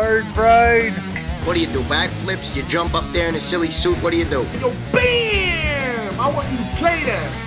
Hard fried. What do you do, backflips? You jump up there in a silly suit? What do you do? Yo, bam! I want you to play that.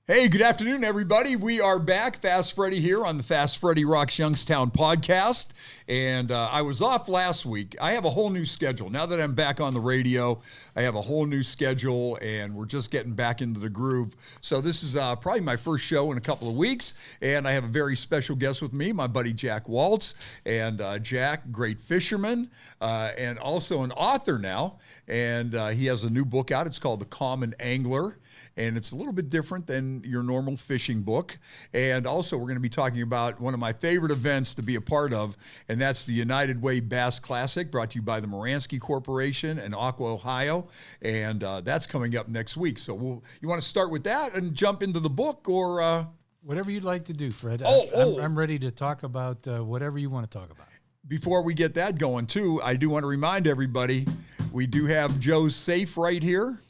Hey, good afternoon, everybody. We are back. Fast Freddie here on the Fast Freddie Rocks Youngstown podcast. And I was off last week. I have a whole new schedule. Now that I'm back on the radio, I have a whole new schedule, and we're just getting back into the groove. So this is probably my first show in a couple of weeks, and I have a very special guest with me, my buddy Jack Wollitz. And Jack, great fisherman, and also an author now. And he has a new book out. It's called The Common Angler, and it's a little bit different than your normal fishing book. And also we're going to be talking about one of my favorite events to be a part of, and that's the United Way Bass Classic, brought to you by the Moransky Corporation and Aqua, Ohio. And that's coming up next week. So you want to start with that and jump into the book, or? Whatever you'd like to do, Fred. I'm ready to talk about whatever you want to talk about. Before we get that going, too, I do want to remind everybody, we do have Joe's safe right here.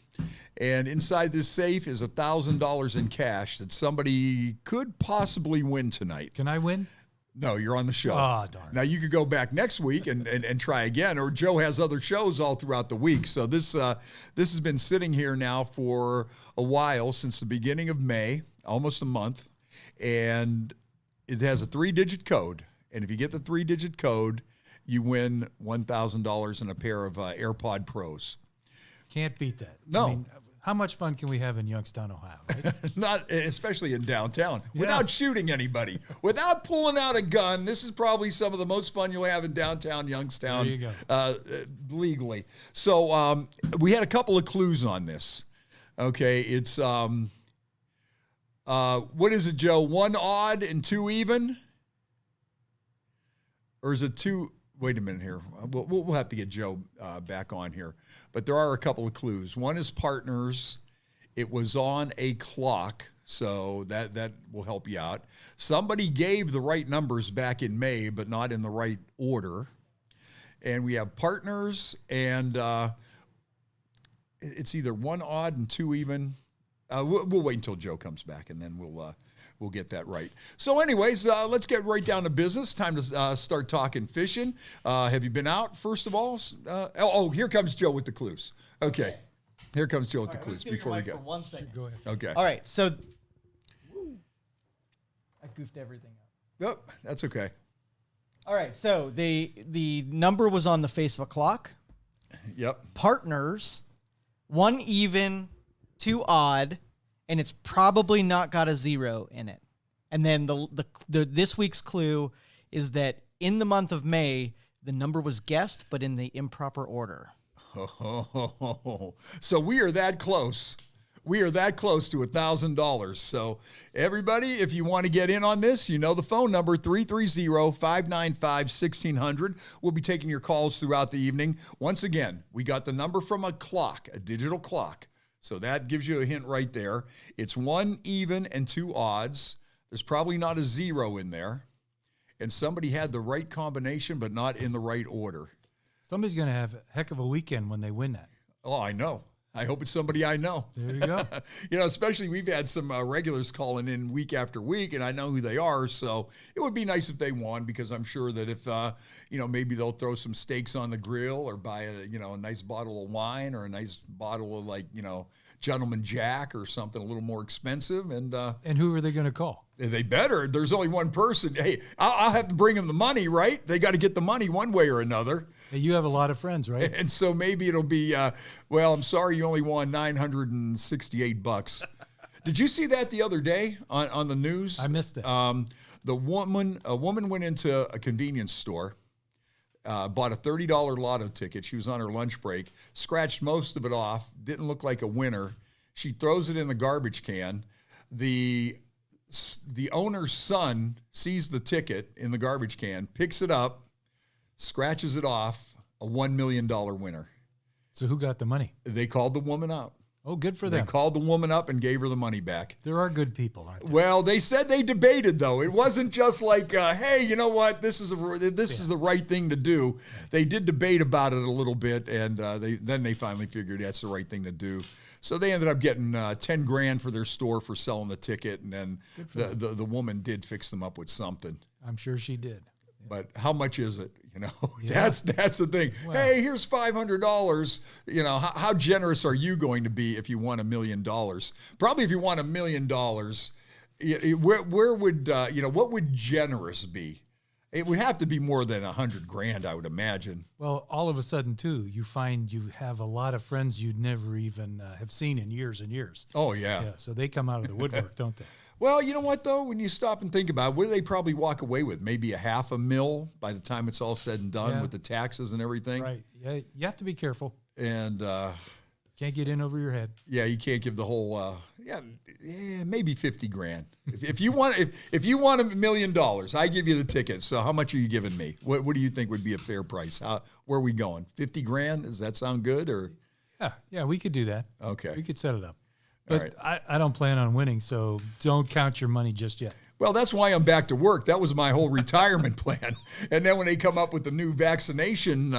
And inside this safe is $1,000 in cash that somebody could possibly win tonight. Can I win? No, you're on the show. Oh, darn. Now, you could go back next week and try again, or Joe has other shows all throughout the week. So this has been sitting here now for a while, since the beginning of May, almost a month. And it has a 3-digit code. And if you get the 3-digit code, you win $1,000 and a pair of AirPod Pros. Can't beat that. No. I mean, how much fun can we have in Youngstown, Ohio, right? Not, especially in downtown, without shooting anybody, without pulling out a gun. This is probably some of the most fun you'll have in downtown Youngstown. There you go. Legally. So we had a couple of clues on this. Okay, it's, what is it, Joe? 1 odd and 2 even? Or is it 2? Wait a minute here. We'll have to get Joe back on here. But there are a couple of clues. One is partners. It was on a clock, so that will help you out. Somebody gave the right numbers back in May, but not in the right order. And we have partners, and it's either 1 odd and 2 even. We'll wait until Joe comes back, and then we'll get that right. So anyways, let's get right down to business. Time to start talking fishing. Have you been out, first of all? Here comes Joe with the clues. Okay. Here comes Joe with the clues before we go. For 1 second. Go ahead. Okay. All right, so I goofed everything up. Yep, that's okay. All right, so the number was on the face of a clock. Yep. Partners, 1 even, 2 odd, and it's probably not got a 0 in it. And then the this week's clue is that in the month of May, the number was guessed, but in the improper order. So we are that close. We are that close to $1,000. So everybody, if you want to get in on this, you know the phone number, 330-595-1600. We'll be taking your calls throughout the evening. Once again, we got the number from a clock, a digital clock. So that gives you a hint right there. It's 1 even and 2 odds. There's probably not a 0 in there. And somebody had the right combination, but not in the right order. Somebody's going to have a heck of a weekend when they win that. Oh, I know. I hope it's somebody I know. There you go. Especially we've had some regulars calling in week after week, and I know who they are. So it would be nice if they won, because I'm sure that if, maybe they'll throw some steaks on the grill, or buy a nice bottle of wine, or a nice bottle of Gentleman Jack or something a little more expensive. And who are they going to call? They better. There's only one person. Hey, I'll have to bring them the money, right? They got to get the money one way or another. Hey, you have a lot of friends, right? And so maybe it'll be, I'm sorry you only won $968. Did you see that the other day on the news? I missed it. A woman went into a convenience store, bought a $30 lotto ticket. She was on her lunch break, scratched most of it off, didn't look like a winner. She throws it in the garbage can. The owner's son sees the ticket in the garbage can, picks it up, scratches it off, a $1 million winner. So who got the money? They called the woman out. Oh, good for They them. called the woman up and gave her the money back. There are good people, aren't there? Well, they said they debated, though. It wasn't just like, hey, you know what? This is the right thing to do. They did debate about it a little bit, and they finally figured that's the right thing to do. So they ended up getting $10,000 for their store for selling the ticket, and then the woman did fix them up with something. I'm sure she did. But how much is it? Yeah. That's the thing. Well, hey, here's $500. How generous are you going to be if you won $1 million? Probably if you won $1 million, where would what would generous be? It would have to be more than $100,000, I would imagine. Well, all of a sudden, too, you find you have a lot of friends you'd never even have seen in years and years. Oh, yeah. Yeah, so they come out of the woodwork, don't they? Well, you know what, though? When you stop and think about it, what do they probably walk away with? Maybe $500,000 by the time it's all said and done with the taxes and everything? Right. Yeah, you have to be careful. And can't get in over your head. yeah, you can't give the whole, maybe $50,000. If you want $1 million, I give you the ticket. So how much are you giving me? What do you think would be a fair price? Where are we going? $50,000? Does that sound good? Or Yeah, we could do that. okay, We could set it up. But right. I don't plan on winning, so don't count your money just yet. well, that's why I'm back to work. That was my whole retirement plan. And then when they come up with the new vaccination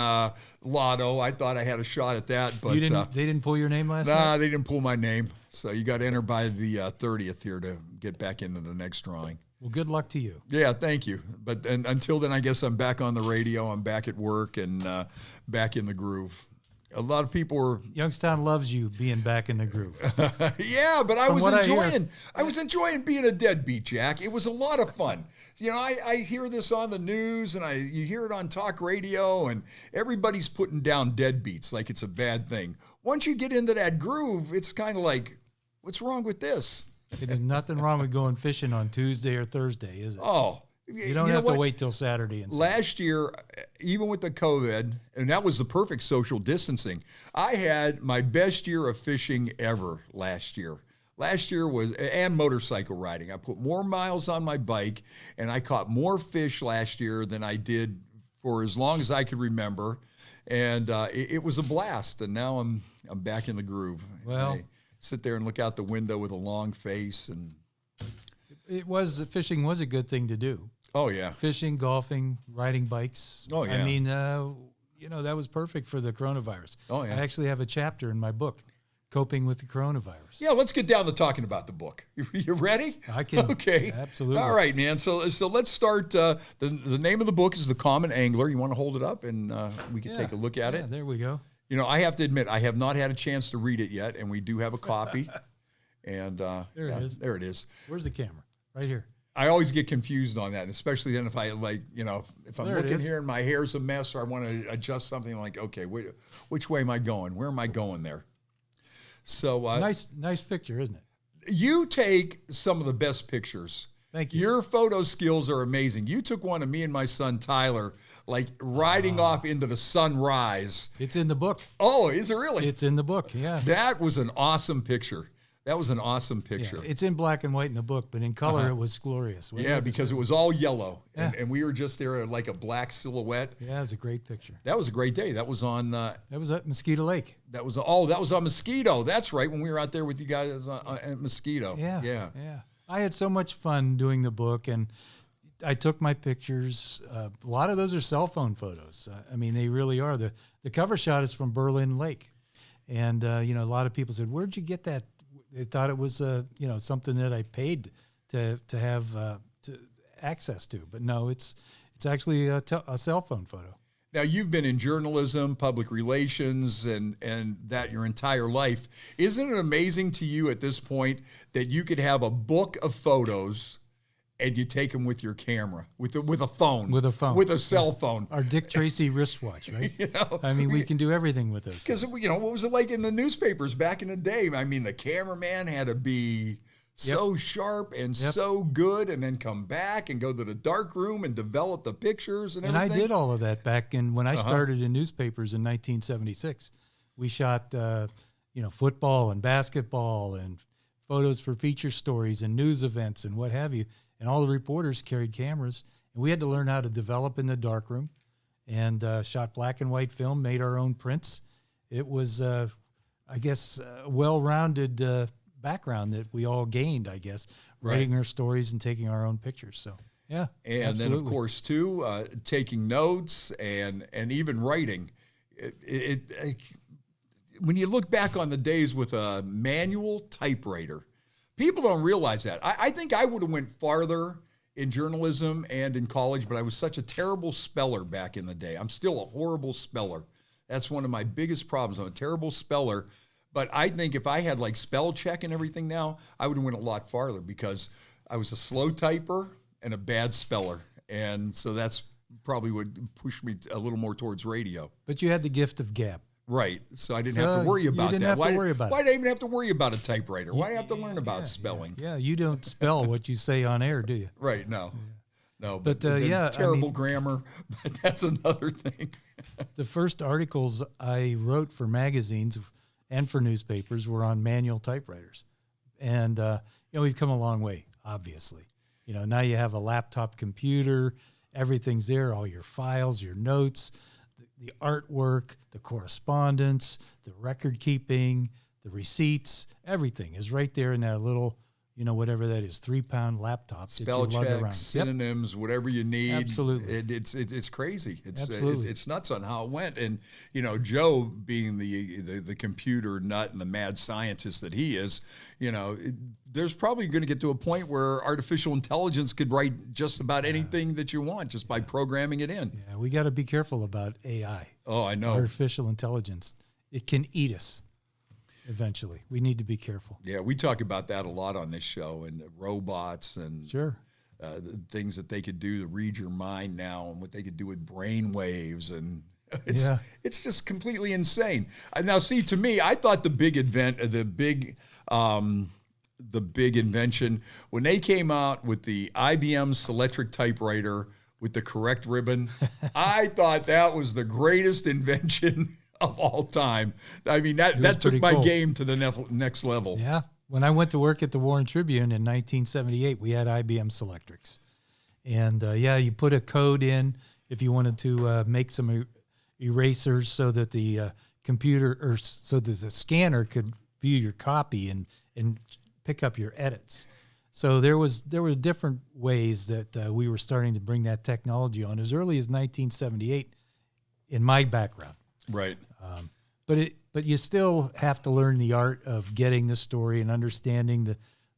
lotto, I thought I had a shot at that. But They didn't pull your name last night? nah, they didn't pull my name. So you got to enter by the 30th here to get back into the next drawing. Well, good luck to you. Yeah, thank you. But until then, I guess I'm back on the radio. I'm back at work and back in the groove. A lot of people were, Youngstown loves you being back in the groove. yeah, but I From was what I hear- enjoying. I was enjoying being a deadbeat, Jack. It was a lot of fun. I hear this on the news and you hear it on talk radio, and everybody's putting down deadbeats like it's a bad thing. Once you get into that groove, it's kind of like, what's wrong with this? There's nothing wrong with going fishing on Tuesday or Thursday, is it? Oh, You don't have to wait till Saturday and Sunday. Last year, even with the COVID, and that was the perfect social distancing, I had my best year of fishing ever last year. Last year was, and motorcycle riding. I put more miles on my bike, and I caught more fish last year than I did for as long as I could remember. And it was a blast, and now I'm back in the groove. Well, I sit there and look out the window with a long face, and fishing was a good thing to do. oh yeah. Fishing, golfing, riding bikes. Oh, yeah. I mean, that was perfect for the coronavirus. Oh, yeah. I actually have a chapter in my book, Coping with the Coronavirus. Yeah, let's get down to talking about the book. You ready? I can. Okay. Absolutely. All right, man. So let's start. The name of the book is The Common Angler. You want to hold it up and we can take a look at Yeah, it? there we go. I have to admit, I have not had a chance to read it yet, and we do have a copy. And There it is. There it is. Where's the camera? Right here. I always get confused on that, especially then if I if I'm There it looking is. here and my hair's a mess, or I want to adjust something, I'm like, okay, which way am I going? Where am I going there? So Nice picture, isn't it? you take some of the best pictures. Thank you. Your photo skills are amazing. You took one of me and my son Tyler, like riding off into the sunrise. It's in the book. Oh, is it really? It's in the book. Yeah. That was an awesome picture. That was an awesome picture. Yeah, it's in black and white in the book, but in color it was glorious. Yeah, because it was all yellow, Yeah. and we were just there like a black silhouette. Yeah, it was a great picture. That was a great day. That was on. That was at Mosquito Lake. That was on Mosquito. That's right, when we were out there with you guys at Mosquito. Yeah. I had so much fun doing the book, and I took my pictures. A lot of those are cell phone photos. I mean, they really are. The cover shot is from Berlin Lake, and a lot of people said, "Where'd you get that?" They thought it was something that I paid to have access to, but no, it's actually a cell phone photo. Now, you've been in journalism, public relations, and that your entire life. Isn't it amazing to you at this point that you could have a book of photos and you take them with your camera, with a phone. With a phone. With a cell phone. Our Dick Tracy wristwatch, right? I mean, we can do everything with those. Because, what was it like in the newspapers back in the day? I mean, the cameraman had to be so sharp and so good, and then come back and go to the dark room and develop the pictures and everything. And I did all of that back when I started in newspapers in 1976. We shot, football and basketball and photos for feature stories and news events and what have you. And all the reporters carried cameras, and we had to learn how to develop in the darkroom, and shot black and white film, made our own prints. It was, I guess, well-rounded background that we all gained, I guess, writing our stories and taking our own pictures. So, yeah. And absolutely. then, of course, too, taking notes and even writing. When you look back on the days with a manual typewriter, people don't realize that. I think I would have went farther in journalism and in college, but I was such a terrible speller back in the day. I'm still a horrible speller. That's one of my biggest problems. I'm a terrible speller. But I think if I had like spell check and everything now, I would have went a lot farther because I was a slow typer and a bad speller. And so that's probably would push me a little more towards radio. But you had the gift of gab. Right. So I didn't have to worry about that. Why did I even have to worry about a typewriter? Why do I have to learn about spelling? Yeah, you don't spell what you say on air, do you? Right. No. No. But terrible grammar. But that's another thing. The first articles I wrote for magazines and for newspapers were on manual typewriters. And, we've come a long way, obviously. Now you have a laptop computer, everything's there, all your files, your notes, the artwork, the correspondence, the record keeping, the receipts, everything is right there in that little, whatever that is, 3-pound laptop. Spell checks, synonyms, whatever you need. Absolutely. It's crazy. Absolutely. It's nuts on how it went. And, Joe being the computer nut and the mad scientist that he is, there's probably going to get to a point where artificial intelligence could write just about anything that you want just by programming it in. Yeah, we got to be careful about AI. Oh, I know. Artificial intelligence. It can eat us. Eventually, we need to be careful. Yeah, we talk about that a lot on this show, and robots and the things that they could do to read your mind now, and what they could do with brain waves, and it's just completely insane. Now, see, to me, I thought the big invention when they came out with the IBM Selectrix typewriter with the correct ribbon, I thought that was the greatest invention of all time. I mean, that took my game to the next level. Yeah. When I went to work at the Warren Tribune in 1978, we had IBM Selectrix. And you put a code in if you wanted to make some erasers so that the computer or so that the scanner could view your copy and pick up your edits. So there were different ways that we were starting to bring that technology on as early as 1978 in my background. Right. But you still have to learn the art of getting the story and understanding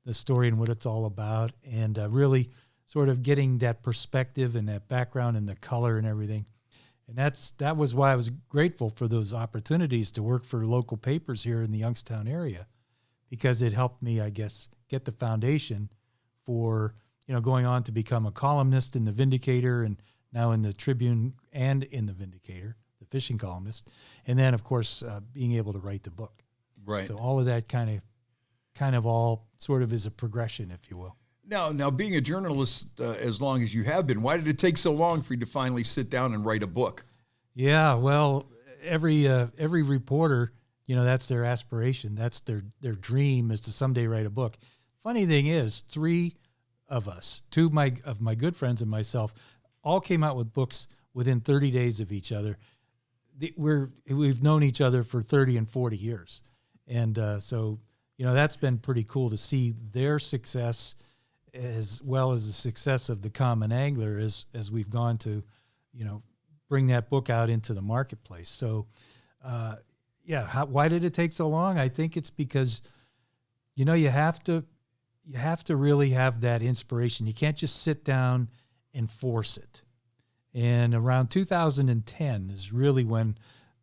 the story and what it's all about, and really sort of getting that perspective and that background and the color and everything. And that was why I was grateful for those opportunities to work for local papers here in the Youngstown area, because it helped me, I guess, get the foundation for going on to become a columnist in the Vindicator and now in the Tribune and in the Vindicator, the fishing columnist, and then of course being able to write the book. Right. So all of that kind of all sort of is a progression, if you will. Now being a journalist as long as you have been, why did it take so long for you to finally sit down and write a book? Yeah, well, every reporter, that's their aspiration. That's their dream, is to someday write a book. Funny thing is, 3 of us, 2 of my good friends and myself, all came out with books within 30 days of each other. We've known each other for 30 and 40 years. And so, that's been pretty cool to see their success as well as the success of the Common Angler as we've gone to, bring that book out into the marketplace. So, why did it take so long? I think it's because, you have to really have that inspiration. You can't just sit down and force it. And around 2010 is really when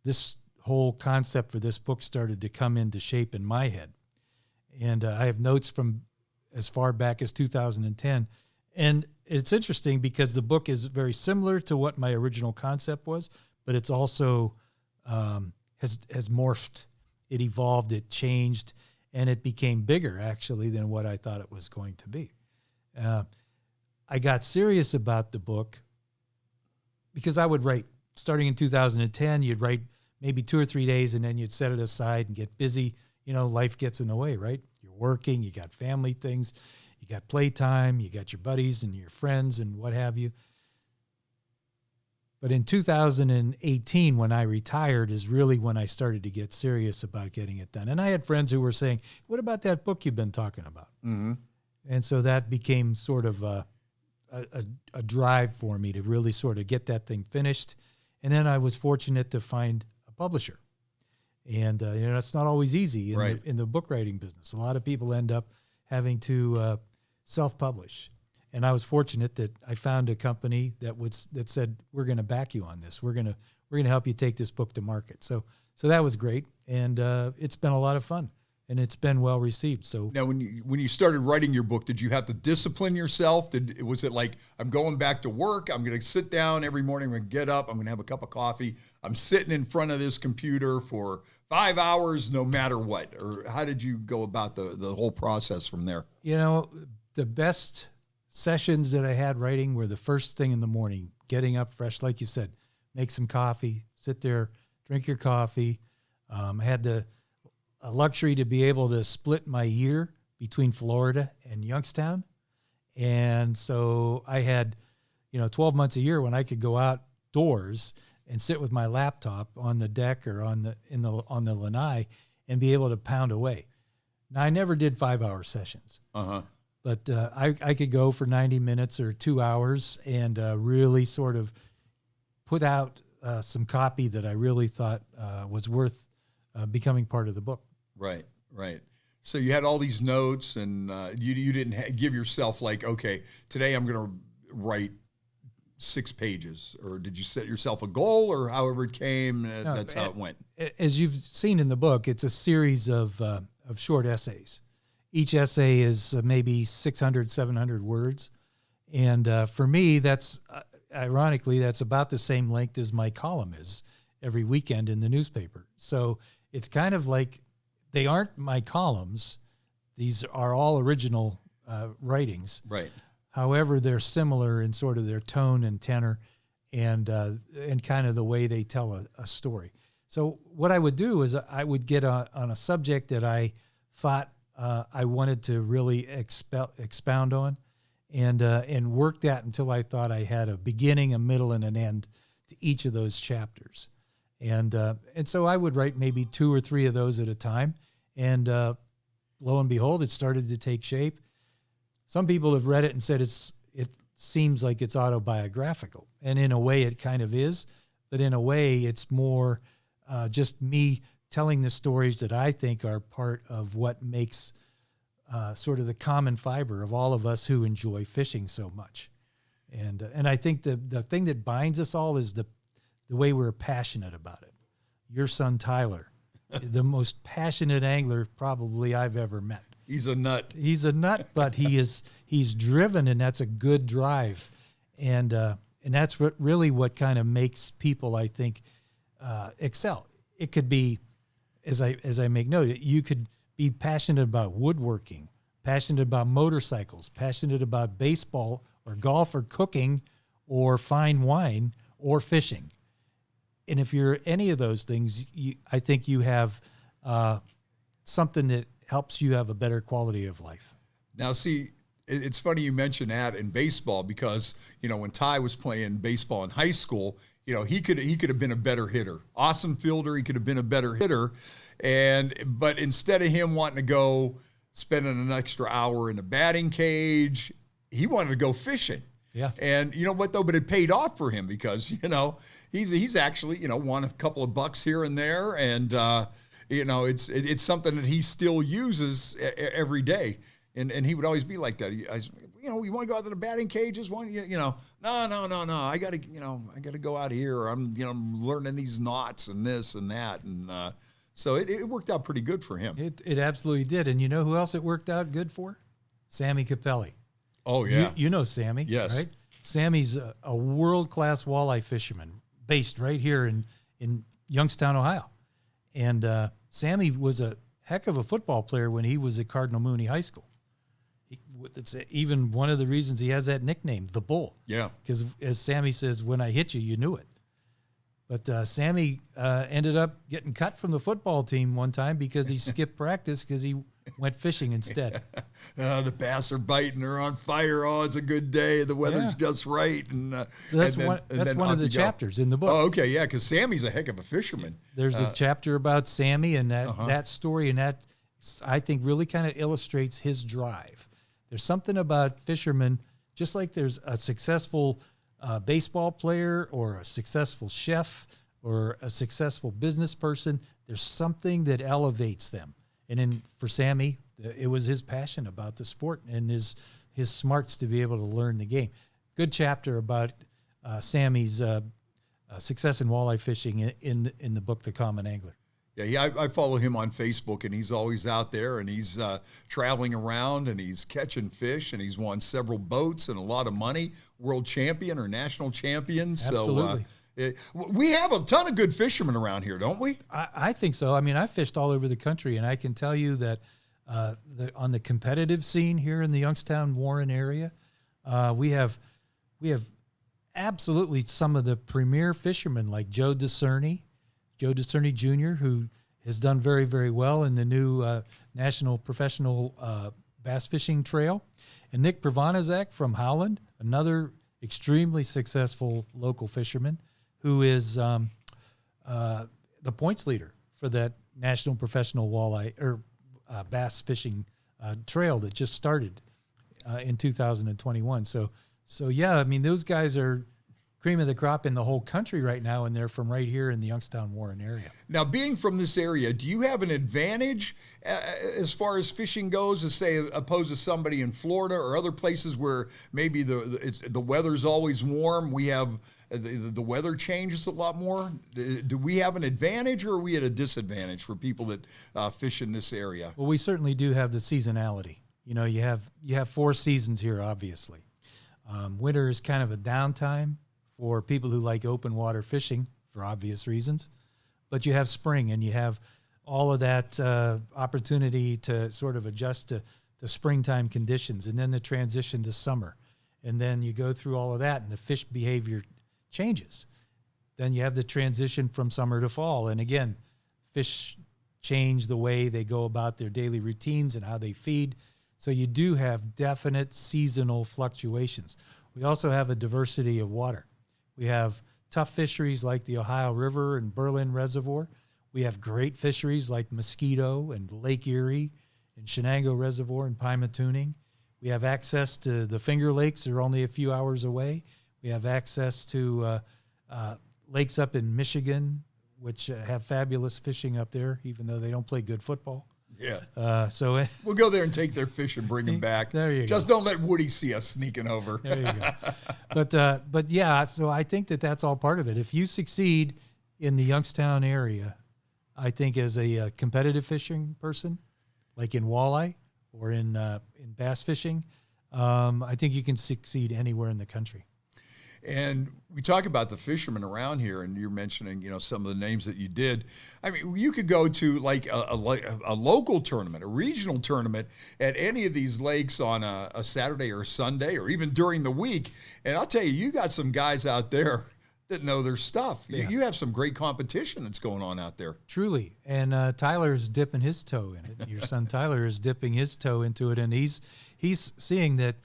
this whole concept for this book started to come into shape in my head. And I have notes from as far back as 2010. And it's interesting because the book is very similar to what my original concept was, but it's also has morphed. It evolved, it changed, and it became bigger, actually, than what I thought it was going to be. I got serious about the book because I would write, starting in 2010, you'd write maybe 2 or 3 days, and then you'd set it aside and get busy. Life gets in the way, right? You're working, you got family things, you got playtime, you got your buddies and your friends and what have you. But in 2018, when I retired, is really when I started to get serious about getting it done. And I had friends who were saying, what about that book you've been talking about? Mm-hmm. And so that became sort of a drive for me to really sort of get that thing finished. And then I was fortunate to find a publisher. And, it's not always easy in the book writing business. A lot of people end up having to self-publish. And I was fortunate that I found a company that said, we're going to back you on this. We're going to help you take this book to market. So that was great. And it's been a lot of fun. And it's been well received. So now, when you started writing your book, did you have to discipline yourself? Was it like, I'm going back to work, I'm going to sit down every morning, I'm going to get up, I'm going to have a cup of coffee, I'm sitting in front of this computer for 5 hours, no matter what? Or how did you go about the whole process from there? The best sessions that I had writing were the first thing in the morning, getting up fresh, like you said, make some coffee, sit there, drink your coffee. I had a luxury to be able to split my year between Florida and Youngstown. And so I had, 12 months a year when I could go outdoors and sit with my laptop on the deck or on the lanai and be able to pound away. Now, I never did 5-hour sessions. Uh-huh. But I could go for 90 minutes or 2 hours and really sort of put out some copy that I really thought was worth becoming part of the book. Right. So you had all these notes, and you didn't give yourself like, okay, today I'm going to write 6 pages, or did you set yourself a goal, or however it came? No, that's how it went. As you've seen in the book, it's a series of short essays. Each essay is maybe 600, 700 words. And for me, that's ironically, that's about the same length as my column is every weekend in the newspaper. So it's kind of like they aren't my columns. These are all original writings. Right. However, they're similar in sort of their tone and tenor and kind of the way they tell a story. So what I would do is I would get on a subject that I thought I wanted to really expound on and work that until I thought I had a beginning, a middle, and an end to each of those chapters. And so I would write maybe 2 or 3 of those at a time. And lo and behold, it started to take shape. Some people have read it and said it seems like it's autobiographical. And in a way it kind of is, but in a way it's more just me telling the stories that I think are part of what makes sort of the common fiber of all of us who enjoy fishing so much. And I think the thing that binds us all is the way we're passionate about it. Your son, Tyler, the most passionate angler probably I've ever met. He's a nut. He's a nut, but he's driven, and that's a good drive. And that's really what kind of makes people, I think, excel. It could be, as I make note, you could be passionate about woodworking, passionate about motorcycles, passionate about baseball or golf or cooking or fine wine or fishing. And if you're any of those things, I think you have something that helps you have a better quality of life. Now, see, it's funny you mentioned that in baseball because, when Ty was playing baseball in high school, he could have been a better hitter. Awesome fielder, he could have been a better hitter. But instead of him wanting to go spending an extra hour in the batting cage, he wanted to go fishing. Yeah. And you know what though? But it paid off for him because, he's actually, won a couple of bucks here and there. And, it's something that he still uses every day. And he would always be like that. You want to go out to the batting cages? No. I got to go out here. I'm learning these knots and this and that. And so it worked out pretty good for him. It absolutely did. And you know who else it worked out good for? Sammy Capelli. Oh, yeah. You know Sammy, yes. Right? Sammy's a world-class walleye fisherman based right here in Youngstown, Ohio. And Sammy was a heck of a football player when he was at Cardinal Mooney High School. It's even one of the reasons he has that nickname, the Bull. Yeah. Because as Sammy says, when I hit you, you knew it. But Sammy ended up getting cut from the football team one time because he skipped practice because he went fishing instead. The bass are biting. They're on fire. Oh, it's a good day. The weather's Yeah. just right. And So that's and then- one. and That's then one off of the you go. chapters in the book. Oh, okay, yeah, because Sammy's a heck of a fisherman. There's a chapter about Sammy, and Uh-huh. that story, and that I think really kind of illustrates his drive. There's something about fishermen, just like there's a successful baseball player or a successful chef or a successful business person. There's something that elevates them. And for Sammy, it was his passion about the sport and his smarts to be able to learn the game. Good chapter about Sammy's success in walleye fishing in the book, The Common Angler. Yeah, I follow him on Facebook, and he's always out there, and he's traveling around, and he's catching fish, and he's won several boats and a lot of money, world champion or national champion. Absolutely. So we have a ton of good fishermen around here, don't we? I think so. I mean, I've fished all over the country, and I can tell you that on the competitive scene here in the Youngstown, Warren area, we have absolutely some of the premier fishermen like Joe Discerny Jr., who has done very, very well in the new National Professional Bass Fishing Trail, and Nick Provanizak from Howland, another extremely successful local fisherman who is the points leader for that National Professional Walleye or Bass Fishing Trail that just started in 2021. So yeah, I mean, those guys are cream of the crop in the whole country right now, and they're from right here in the Youngstown, Warren area. Now, being from this area, do you have an advantage as far as fishing goes, as say, opposed to somebody in Florida or other places where maybe the weather's always warm? We have the weather changes a lot more. Do we have an advantage, or are we at a disadvantage for people that fish in this area? Well, we certainly do have the seasonality. You know, you have 4 seasons here, obviously. Winter is kind of a downtime for people who like open water fishing for obvious reasons. But you have spring, and you have all of that opportunity to sort of adjust to springtime conditions, and then the transition to summer. And then you go through all of that, and the fish behavior changes. Then you have the transition from summer to fall. And again, fish change the way they go about their daily routines and how they feed. So you do have definite seasonal fluctuations. We also have a diversity of water. We have tough fisheries like the Ohio River and Berlin Reservoir. We have great fisheries like Mosquito and Lake Erie and Shenango Reservoir and Pymatuning. We have access to the Finger Lakes. They're only a few hours away. We have access to lakes up in Michigan, which have fabulous fishing up there, even though they don't play good football. Yeah. So we'll go there and take their fish and bring them back. There you Just go. don't let Woody see us sneaking over. There you go. But yeah, so I think that's all part of it. If you succeed in the Youngstown area, I think as a competitive fishing person, like in walleye or in bass fishing, I think you can succeed anywhere in the country. And we talk about the fishermen around here, and you're mentioning, some of the names that you did. I mean, you could go to like a local tournament, a regional tournament at any of these lakes on a Saturday or Sunday, or even during the week. And I'll tell you, you got some guys out there that know their stuff. Yeah. You have some great competition that's going on out there. Truly. And Tyler's dipping his toe in it. Your son Tyler is dipping his toe into it, and he's seeing that,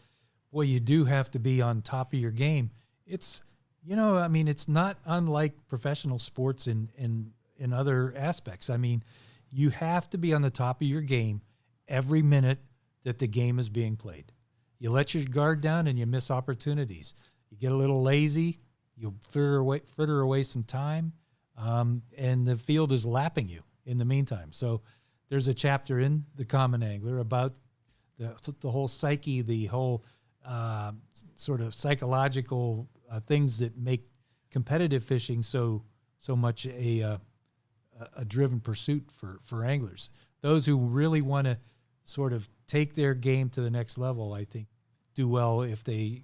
boy, you do have to be on top of your game. It's, it's not unlike professional sports in other aspects. I mean, you have to be on the top of your game every minute that the game is being played. You let your guard down and you miss opportunities. You get a little lazy, you fritter away some time, and the field is lapping you in the meantime. So there's a chapter in The Common Angler about the whole psyche, the whole sort of psychological things that make competitive fishing so much a driven pursuit for anglers. Those who really want to sort of take their game to the next level, I think, do well if they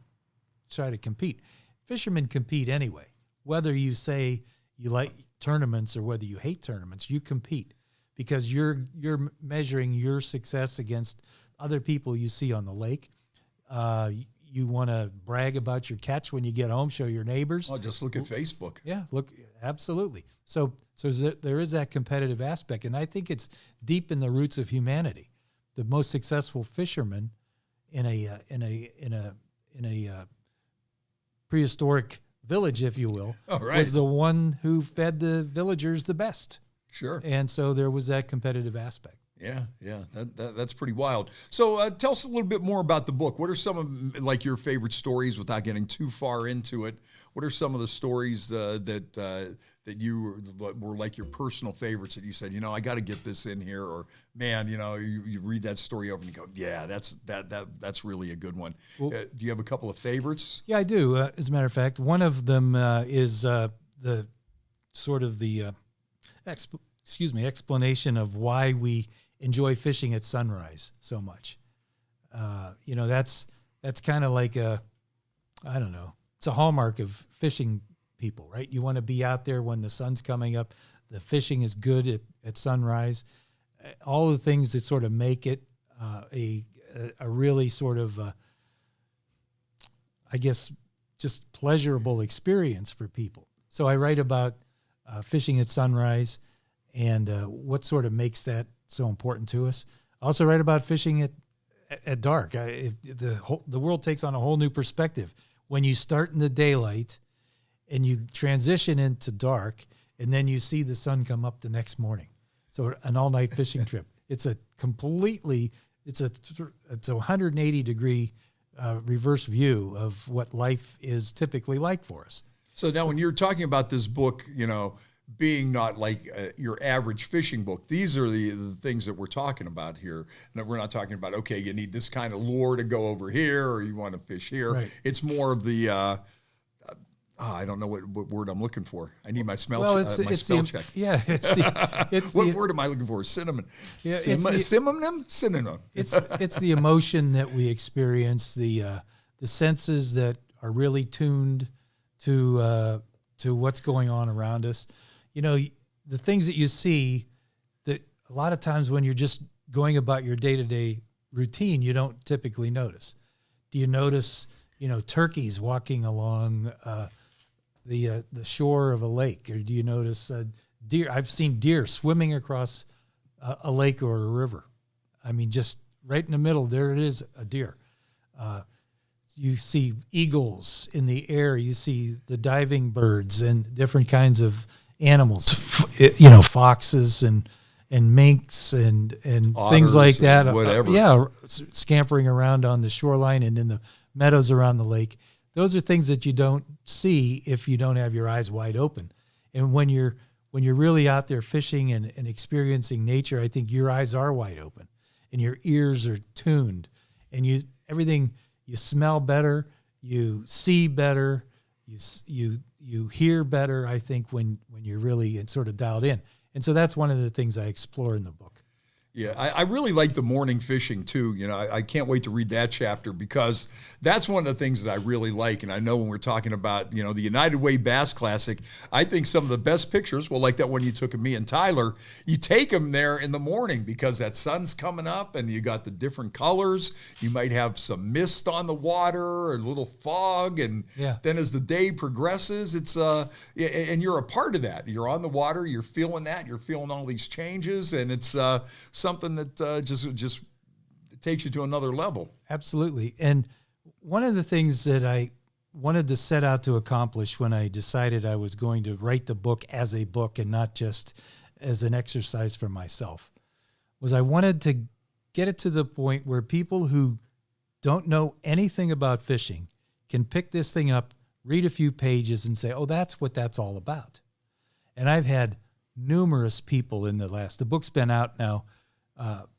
try to compete. Fishermen compete anyway. Whether you say you like tournaments or whether you hate tournaments, you compete because you're measuring your success against other people you see on the lake. You want to brag about your catch when you get home, show your neighbors. Oh, just look at Facebook. Yeah, look, absolutely. So there is that competitive aspect, and I think it's deep in the roots of humanity. the most successful fisherman in a prehistoric village, if you will, was the one who fed the villagers the best. Sure. And so there was that competitive aspect. Yeah, that's pretty wild. So tell us a little bit more about the book. What are some of like your favorite stories without getting too far into it? What are some of the stories that you were like your personal favorites that you said, I got to get this in here, or man, you read that story over and you go, yeah, that's really a good one. Well, do you have a couple of favorites? Yeah, I do. As a matter of fact, one of them is the sort of the explanation of why we enjoy fishing at sunrise so much. That's kind of like it's a hallmark of fishing people, right? You want to be out there when the sun's coming up. The fishing is good at sunrise. All the things that sort of make it a really sort of, just pleasurable experience for people. So I write about fishing at sunrise and what sort of makes that so important to us. I also write about fishing at dark. The world takes on a whole new perspective when you start in the daylight and you transition into dark, and then you see the sun come up the next morning. So an all-night fishing trip. It's a 180 degree reverse view of what life is typically like for us. So now when you're talking about this book, being not like your average fishing book, these are the things that we're talking about here. And we're not talking about, okay, you need this kind of lure to go over here, or you want to fish here. Right. It's more of the, I don't know what word I'm looking for. I need my spell check. Yeah, it's what word am I looking for? Synonym. Yeah, Synonym. It's the emotion that we experience, the senses that are really tuned to what's going on around us. The things that you see that a lot of times when you're just going about your day-to-day routine, you don't typically notice. Do you notice, turkeys walking along the shore of a lake? Or do you notice deer? I've seen deer swimming across a lake or a river. I mean, just right in the middle, there it is, a deer. You see eagles in the air. You see the diving birds and different kinds of animals, foxes and minks and things like that. Whatever. Scampering around on the shoreline and in the meadows around the lake. Those are things that you don't see if you don't have your eyes wide open. And when you're really out there fishing and experiencing nature, I think your eyes are wide open and your ears are tuned, and you smell better, you see better, you hear better, I think, when you're really sort of dialed in. And so that's one of the things I explore in the book. Yeah, I really like the morning fishing too. I can't wait to read that chapter, because that's one of the things that I really like. And I know when we're talking about, the United Way Bass Classic, I think some of the best pictures, like that one you took of me and Tyler, you take them there in the morning because that sun's coming up and you got the different colors. You might have some mist on the water or a little fog. And then as the day progresses, it's, and you're a part of that. You're on the water, you're feeling that, you're feeling all these changes, and it's, something that just takes you to another level. Absolutely. And one of the things that I wanted to set out to accomplish when I decided I was going to write the book as a book and not just as an exercise for myself was I wanted to get it to the point where people who don't know anything about fishing can pick this thing up, read a few pages, and say, oh, that's what that's all about. And I've had numerous people the book's been out now,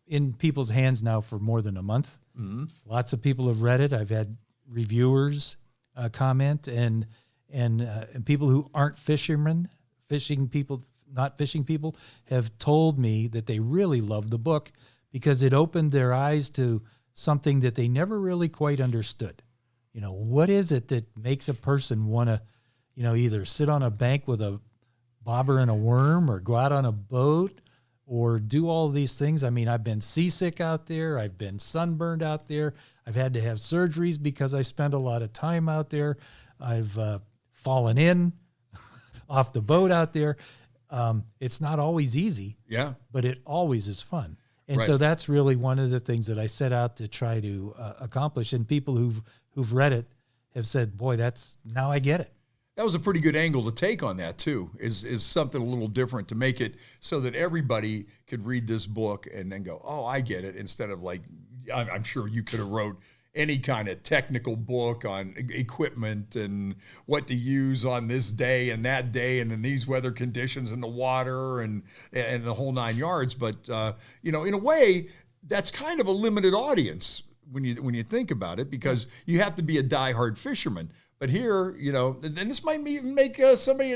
in people's hands now for more than a month. Mm-hmm. Lots of people have read it. I've had reviewers comment, and people who aren't fishermen, not fishing people, have told me that they really love the book because it opened their eyes to something that they never really quite understood. What is it that makes a person want to, either sit on a bank with a bobber and a worm, or go out on a boat, or do all these things? I mean, I've been seasick out there. I've been sunburned out there. I've had to have surgeries because I spend a lot of time out there. I've fallen in off the boat out there. It's not always easy, but it always is fun. And so that's really one of the things that I set out to try to accomplish. And people who've read it have said, boy, now I get it. That was a pretty good angle to take on that too, is something a little different to make it so that everybody could read this book and then go, oh, I get it, instead of like, I'm sure you could have wrote any kind of technical book on equipment and what to use on this day and that day and in these weather conditions in the water and the whole 9 yards. But, in a way, that's kind of a limited audience when you think about it, because you have to be a diehard fisherman. But here, and this might even make somebody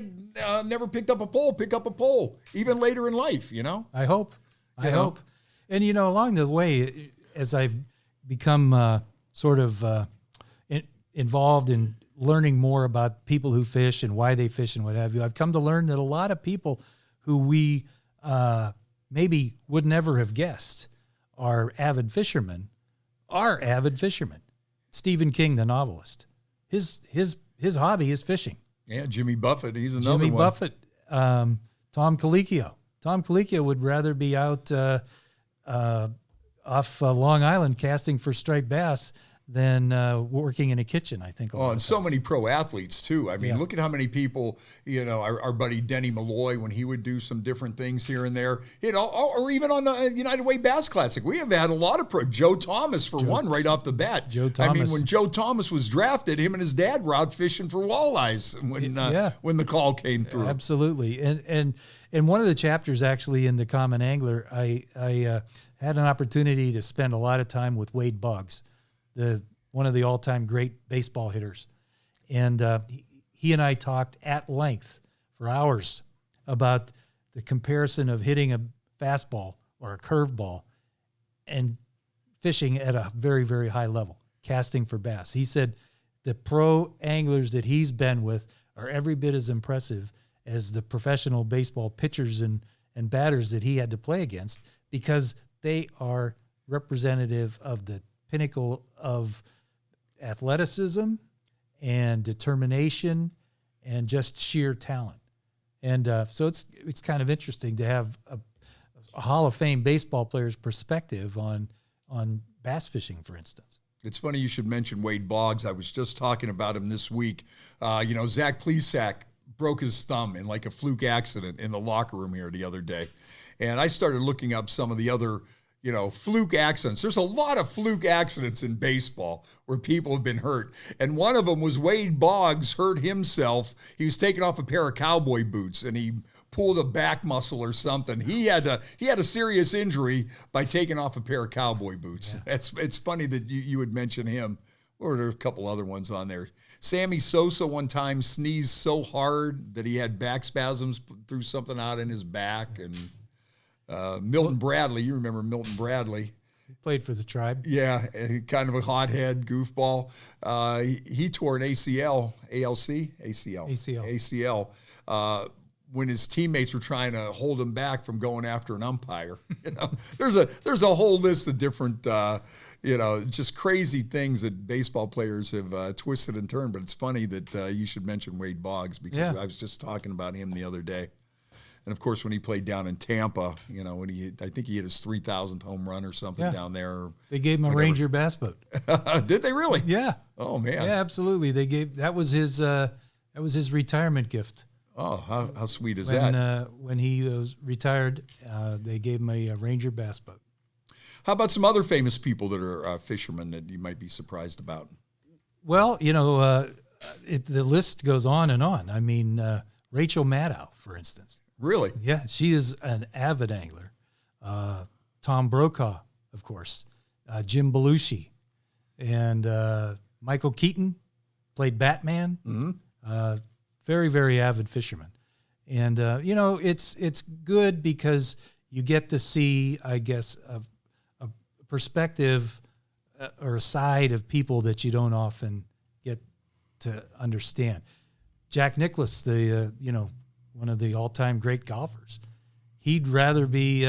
never picked up a pole pick up a pole, even later in life, I hope. I hope. And, along the way, as I've become sort of involved in learning more about people who fish and why they fish and what have you, I've come to learn that a lot of people who we maybe would never have guessed are avid fishermen. Stephen King, the novelist. His hobby is fishing. Yeah, Jimmy Buffett, he's another one. Jimmy Buffett, Tom Colicchio. Tom Colicchio would rather be out off Long Island casting for striped bass than working in a kitchen, I think. And so many pro athletes too. I mean, look at how many people, our buddy Denny Malloy, when he would do some different things here and there, or even on the United Way Bass Classic. We have had a lot of Joe Thomas, for one, right off the bat. Joe Thomas. I mean, when Joe Thomas was drafted, him and his dad were out fishing for walleyes when the call came through. Absolutely. And one of the chapters actually in The Common Angler, I had an opportunity to spend a lot of time with Wade Boggs, one of the all-time great baseball hitters. And he and I talked at length for hours about the comparison of hitting a fastball or a curveball and fishing at a very, very high level, casting for bass. He said the pro anglers that he's been with are every bit as impressive as the professional baseball pitchers and batters that he had to play against, because they are representative of the pinnacle of athleticism and determination and just sheer talent. And so it's kind of interesting to have a Hall of Fame baseball player's perspective on bass fishing, for instance. It's funny you should mention Wade Boggs. I was just talking about him this week. Zach Plesac broke his thumb in like a fluke accident in the locker room here the other day. And I started looking up some of the other fluke accidents. There's a lot of fluke accidents in baseball where people have been hurt. And one of them was Wade Boggs hurt himself. He was taking off a pair of cowboy boots and he pulled a back muscle or something. He had a serious injury by taking off a pair of cowboy boots. Yeah. It's funny that you would mention him. Or there are a couple other ones on there. Sammy Sosa one time sneezed so hard that he had back spasms, threw something out in his back. And Milton Bradley, you remember Milton Bradley. He played for the Tribe. Yeah, kind of a hothead, goofball. He tore an ACL, when his teammates were trying to hold him back from going after an umpire. There's a whole list of different, just crazy things that baseball players have twisted and turned. But it's funny that you should mention Wade Boggs, because I was just talking about him the other day. And of course, when he played down in Tampa, I think he hit his 3,000th home run or something down there. They gave him a Ranger bass boat. Did they really? Yeah. Oh man. Yeah, absolutely. That was his retirement gift. Oh, how sweet is that? When he was retired, they gave him a Ranger bass boat. How about some other famous people that are fishermen that you might be surprised about? Well, the list goes on and on. I mean, Rachel Maddow, for instance. Really? Yeah, she is an avid angler. Tom Brokaw, of course. Jim Belushi. And Michael Keaton played Batman. Mm-hmm. Very, very avid fisherman. And, it's good because you get to see, I guess, a perspective or a side of people that you don't often get to understand. Jack Nicklaus, one of the all-time great golfers. He'd rather be,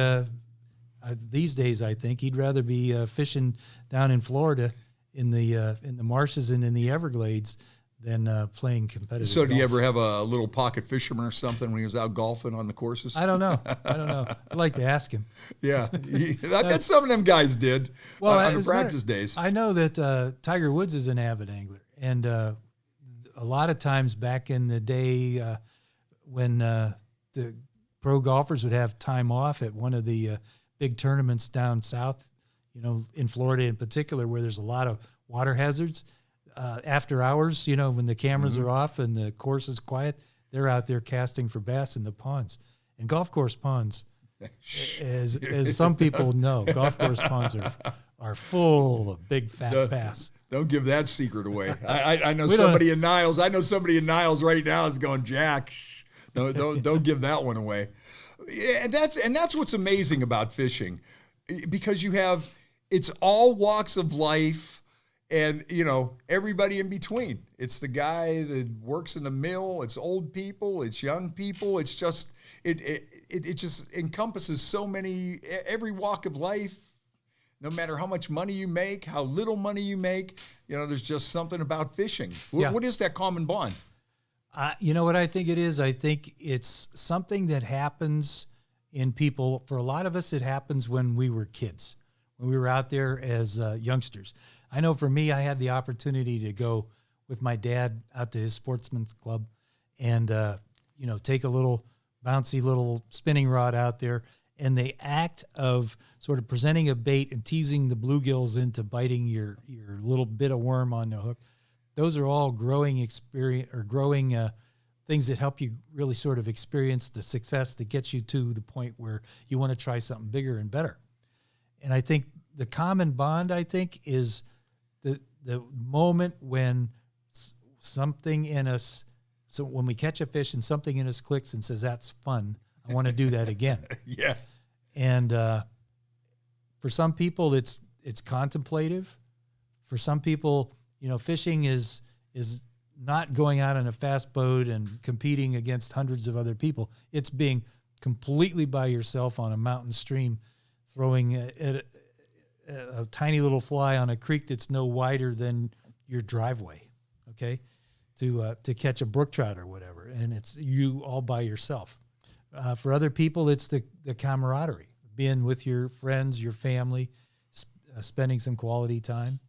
these days, I think, he'd rather be fishing down in Florida in the marshes and in the Everglades than playing competitive. So do you golf. ever have a little pocket fisherman or something when he was out golfing on the courses? I don't know. I'd like to ask him. Yeah. I bet some of them guys did on the practice days. I know that Tiger Woods is an avid angler. And a lot of times back in the day when the pro golfers would have time off at one of the big tournaments down south, in Florida in particular, where there's a lot of water hazards, after hours, when the cameras are off and the course is quiet, they're out there casting for bass in the ponds. And golf course ponds, as some people know, golf course ponds are full of big fat bass. Don't give that secret away. I know somebody in Niles. I know somebody in Niles right now is going, Jack, shh, don't give that one away. Yeah, and that's what's amazing about fishing, because it's all walks of life. And, everybody in between. It's the guy that works in the mill. It's old people. It's young people. It's just, it just encompasses every walk of life. No matter how much money you make, how little money you make, there's just something about fishing. What is that common bond? You know what I think it is? I think it's something that happens in people. For a lot of us, it happens when we were kids, when we were out there as youngsters. I know for me, I had the opportunity to go with my dad out to his sportsman's club and, take a little bouncy little spinning rod out there. And the act of sort of presenting a bait and teasing the bluegills into biting your little bit of worm on the hook, those are all growing things that help you really sort of experience the success that gets you to the point where you want to try something bigger and better. And I think the common bond, is the moment when something in us, so when we catch a fish and something in us clicks and says, that's fun, I want to do that again. Yeah. And for some people, it's contemplative. For some people, fishing is not going out in a fast boat and competing against hundreds of other people. It's being completely by yourself on a mountain stream, throwing a tiny little fly on a creek that's no wider than your driveway, okay, to catch a brook trout or whatever, and it's you all by yourself. For other people, it's the camaraderie, being with your friends, your family, spending some quality time.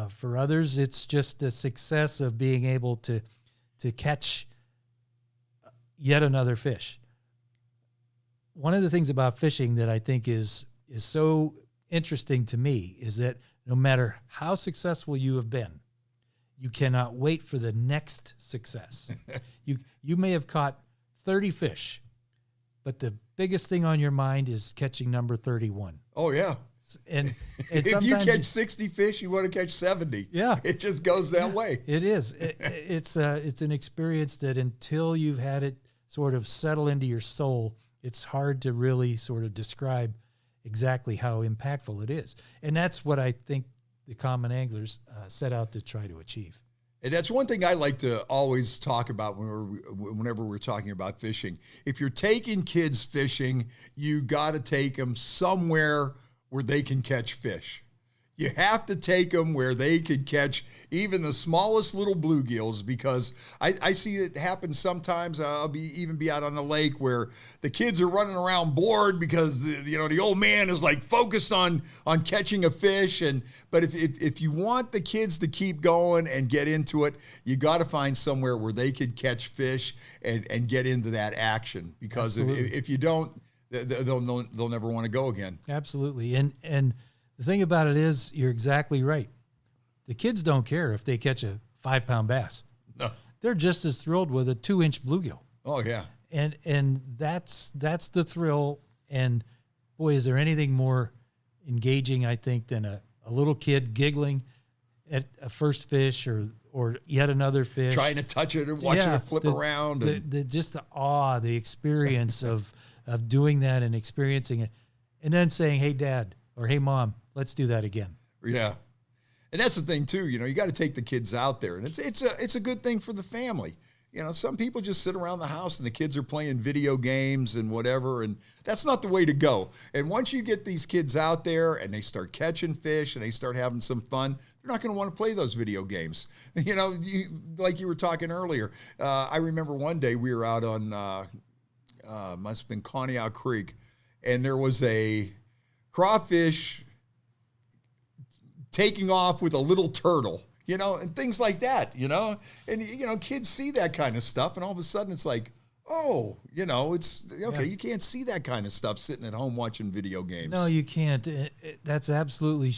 For others, it's just the success of being able to catch yet another fish. One of the things about fishing that I think is so interesting to me is that no matter how successful you have been, you cannot wait for the next success. You may have caught 30 fish, but the biggest thing on your mind is catching number 31. Oh, yeah. And if you catch 60 fish, you want to catch 70. Yeah. It just goes that way. It is. It's an experience that until you've had it sort of settle into your soul, it's hard to really sort of describe exactly how impactful it is. And that's what I think the common anglers set out to try to achieve. And that's one thing I like to always talk about whenever we're talking about fishing. If you're taking kids fishing, you got to take them somewhere where they can catch fish. You have to take them where they could catch even the smallest little bluegills, because I see it happen sometimes. I'll be out on the lake where the kids are running around bored because the old man is like focused on catching a fish. But if you want the kids to keep going and get into it, you got to find somewhere where they could catch fish and get into that action, because if you don't, they'll never want to go again. Absolutely. And the thing about it is, you're exactly right. The kids don't care if they catch a 5-pound bass. No. They're just as thrilled with a 2-inch bluegill. Oh, yeah. And that's the thrill. And boy, is there anything more engaging, I think, than a little kid giggling at a first fish or yet another fish. Trying to touch it and watching it flip around. Just the awe, the experience of doing that and experiencing it. And then saying, hey, Dad, or hey, Mom, let's do that again. Yeah. And that's the thing too, you got to take the kids out there, and it's a good thing for the family. some people just sit around the house and the kids are playing video games and whatever, and that's not the way to go. And once you get these kids out there and they start catching fish and they start having some fun, they're not going to want to play those video games. Like you were talking earlier, I remember one day we were out on, must have been Conneaut Creek, and there was a crawfish taking off with a little turtle. And things like that, and, kids see that kind of stuff, and all of a sudden it's like, oh, it's okay. Yeah. You can't see that kind of stuff sitting at home watching video games. No, you can't. That's absolutely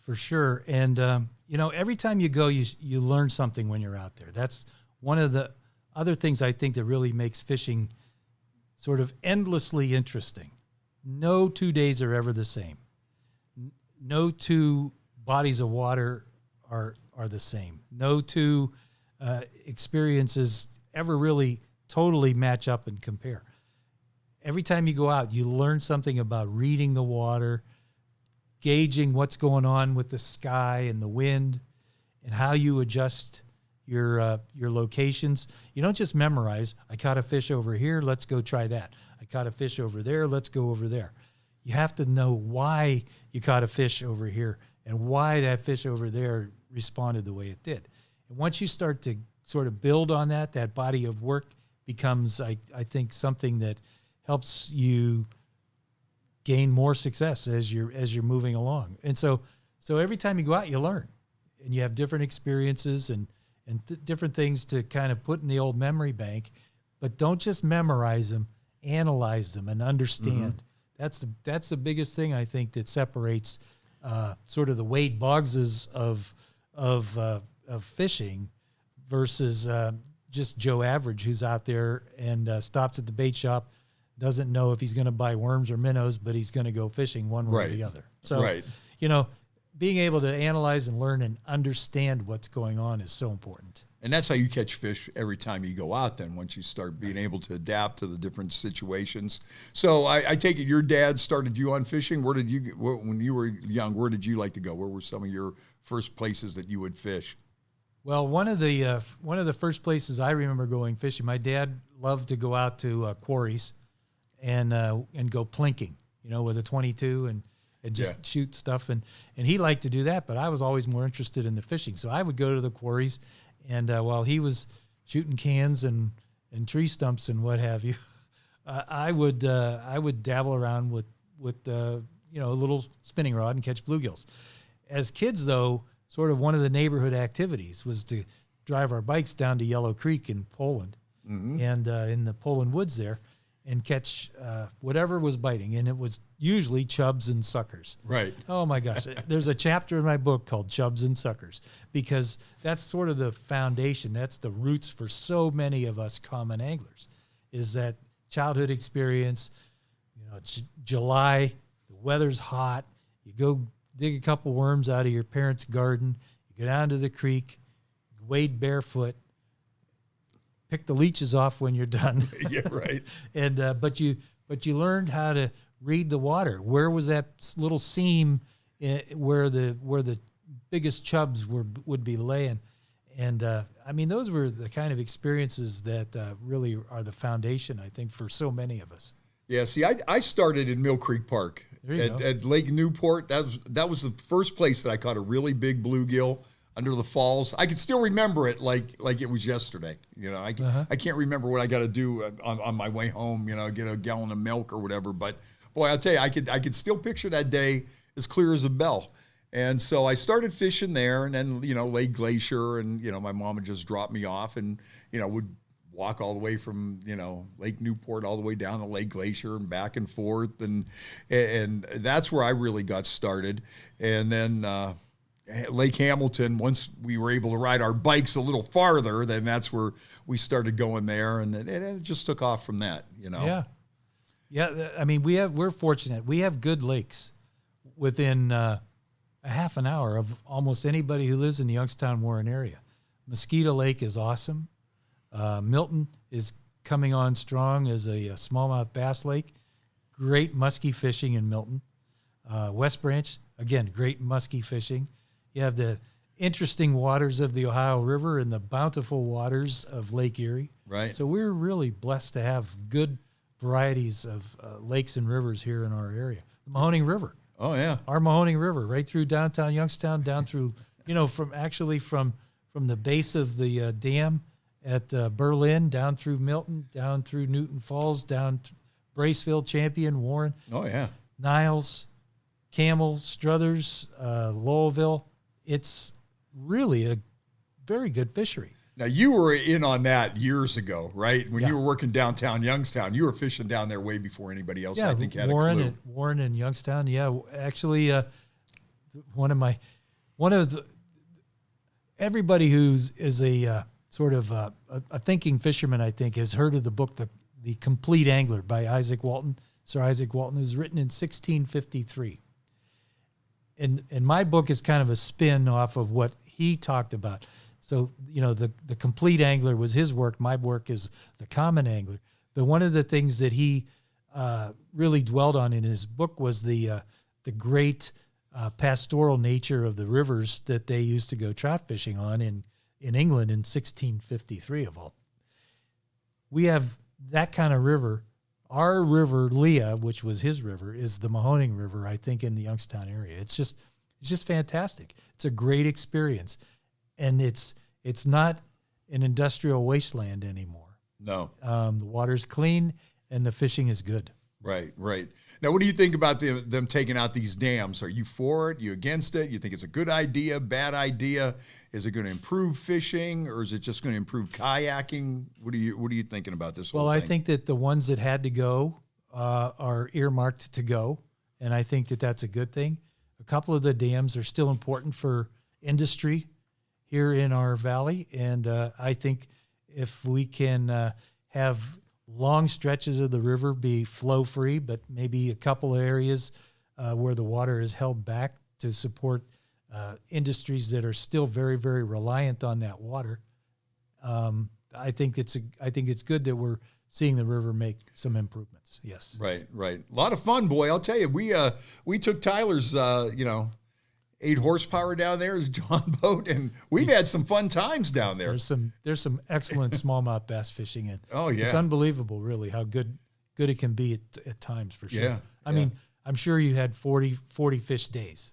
for sure. And, every time you go, you learn something when you're out there. That's one of the other things I think that really makes fishing sort of endlessly interesting. No 2 days are ever the same. No two bodies of water are the same. No two experiences ever really totally match up and compare. Every time you go out, you learn something about reading the water, gauging what's going on with the sky and the wind, and how you adjust your locations. You don't just memorize, I caught a fish over here, let's go try that. I caught a fish over there, let's go over there. You have to know why you caught a fish over here and why that fish over there responded the way it did. And once you start to sort of build on that body of work becomes, I think, something that helps you gain more success as you're moving along. And so every time you go out, you learn, and you have different experiences and different things to kind of put in the old memory bank. But don't just memorize them, analyze them, and understand. Mm-hmm. That's the biggest thing I think that separates sort of the Wade Boggses of fishing versus just Joe Average, who's out there and stops at the bait shop, doesn't know if he's going to buy worms or minnows, but he's going to go fishing one way or the other. So, being able to analyze and learn and understand what's going on is so important. And that's how you catch fish every time you go out then, once you start being able to adapt to the different situations. So I take it your dad started you on fishing. When you were young, where did you like to go? Where were some of your first places that you would fish? Well, one of the first places I remember going fishing, my dad loved to go out to quarries and go plinking, with a 22 and just shoot stuff. And he liked to do that, but I was always more interested in the fishing. So I would go to the quarries, and while he was shooting cans and tree stumps and what have you, I would dabble around with a little spinning rod and catch bluegills. As kids, though, sort of one of the neighborhood activities was to drive our bikes down to Yellow Creek in Poland, and in the Poland woods there, and catch whatever was biting. And it was usually chubs and suckers. Right. Oh, my gosh. There's a chapter in my book called Chubs and Suckers, because that's sort of the foundation. That's the roots for so many of us common anglers, is that childhood experience. It's July, the weather's hot. You go dig a couple worms out of your parents' garden. You go down to the creek, wade barefoot, pick the leeches off when you're done. Yeah, right. And but you learned how to read the water. Where was that little seam where the biggest chubs would be laying? And those were the kind of experiences that really are the foundation, I think, for so many of us. Yeah, see, I started in Mill Creek Park at Lake Newport. That was the first place that I caught a really big bluegill under the falls. I can still remember it like it was yesterday. I can't remember what I got to do on my way home. Get a gallon of milk or whatever. But boy, I'll tell you, I could still picture that day as clear as a bell. And so I started fishing there, and then Lake Glacier, and my mom would just drop me off, and would walk all the way from Lake Newport all the way down to Lake Glacier and back and forth, and that's where I really got started. And then Lake Hamilton, once we were able to ride our bikes a little farther, then that's where we started going there, and it just took off from that. Yeah. I mean, we're fortunate. We have good lakes within a half an hour of almost anybody who lives in the Youngstown, Warren area. Mosquito Lake is awesome. Milton is coming on strong as a smallmouth bass lake. Great muskie fishing in Milton. West Branch, again, great muskie fishing. You have the interesting waters of the Ohio River and the bountiful waters of Lake Erie. Right. So we're really blessed to have good varieties of lakes and rivers here in our area. The Mahoning River. Oh, yeah. Our Mahoning River, right through downtown Youngstown, down through, from the base of the dam at Berlin, down through Milton, down through Newton Falls, down to Braceville, Champion, Warren. Oh, yeah. Niles, Camel, Struthers, Lowellville. It's really a very good fishery. Now, you were in on that years ago, right? When Yeah. you were working downtown Youngstown, you were fishing down there way before anybody else, Yeah, I think, had a clue. Warren and Youngstown. Yeah, actually, everybody is a sort of a thinking fisherman, I think, has heard of the book, The Complete Angler by Isaac Walton, Sir Isaac Walton, who's written in 1653. And my book is kind of a spin off of what he talked about. So, the Complete Angler was his work. My work is The Common Angler. But one of the things that he really dwelled on in his book was the great pastoral nature of the rivers that they used to go trout fishing on in England in 1653 of all. We have that kind of river. Our river, Leah, which was his river, is the Mahoning River, I think, in the Youngstown area. It's just fantastic. It's a great experience. And it's not an industrial wasteland anymore. No. The water's clean and the fishing is good. Right. Now, what do you think about them taking out these dams? Are you for it? You against it? You think it's a good idea, bad idea? Is it going to improve fishing, or is it just going to improve kayaking? What are you thinking about this whole Well, thing? I think that the ones that had to go are earmarked to go, and I think that that's a good thing. A couple of the dams are still important for industry here in our valley, and I think if we can have long stretches of the river be flow-free, but maybe a couple of areas where the water is held back to support industries that are still very, very reliant on that water. I think it's good that we're seeing the river make some improvements. Yes. Right. A lot of fun, boy. I'll tell you, we took Tyler's 8 horsepower down there, his John boat, and we've had some fun times down there. There's some excellent smallmouth bass fishing, and Oh, yeah. it's unbelievable, really, how good it can be at times, for sure. Yeah, I mean, I'm sure you had 40 fish days.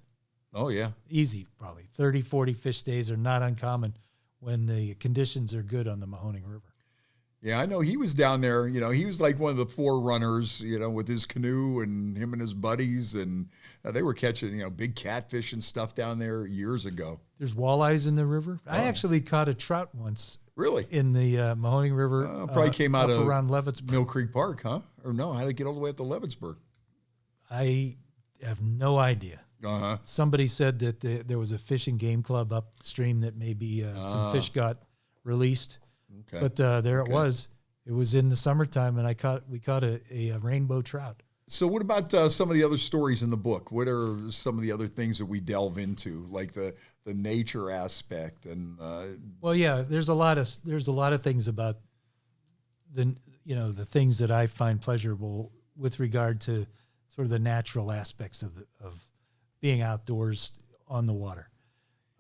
Oh, yeah. Easy, probably. 30, 40 fish days are not uncommon when the conditions are good on the Mahoning River. Yeah, I know he was down there. He was like one of the forerunners, with his canoe and him and his buddies. And they were catching, big catfish and stuff down there years ago. There's walleyes in the river. I actually caught a trout once. Really? In the Mahoning River. Probably came out up of around Leavittsburg. Mill Creek Park, huh? Or no, how did it get all the way up to Leavittsburg? I have no idea. Uh-huh. Somebody said that there was a fishing game club upstream that maybe some fish got released. Okay. But there it was. It was in the summertime, and we caught a rainbow trout. So what about some of the other stories in the book? What are some of the other things that we delve into, like the nature aspect and? Well, yeah, there's a lot of things about the things that I find pleasurable with regard to sort of the natural aspects of being outdoors on the water.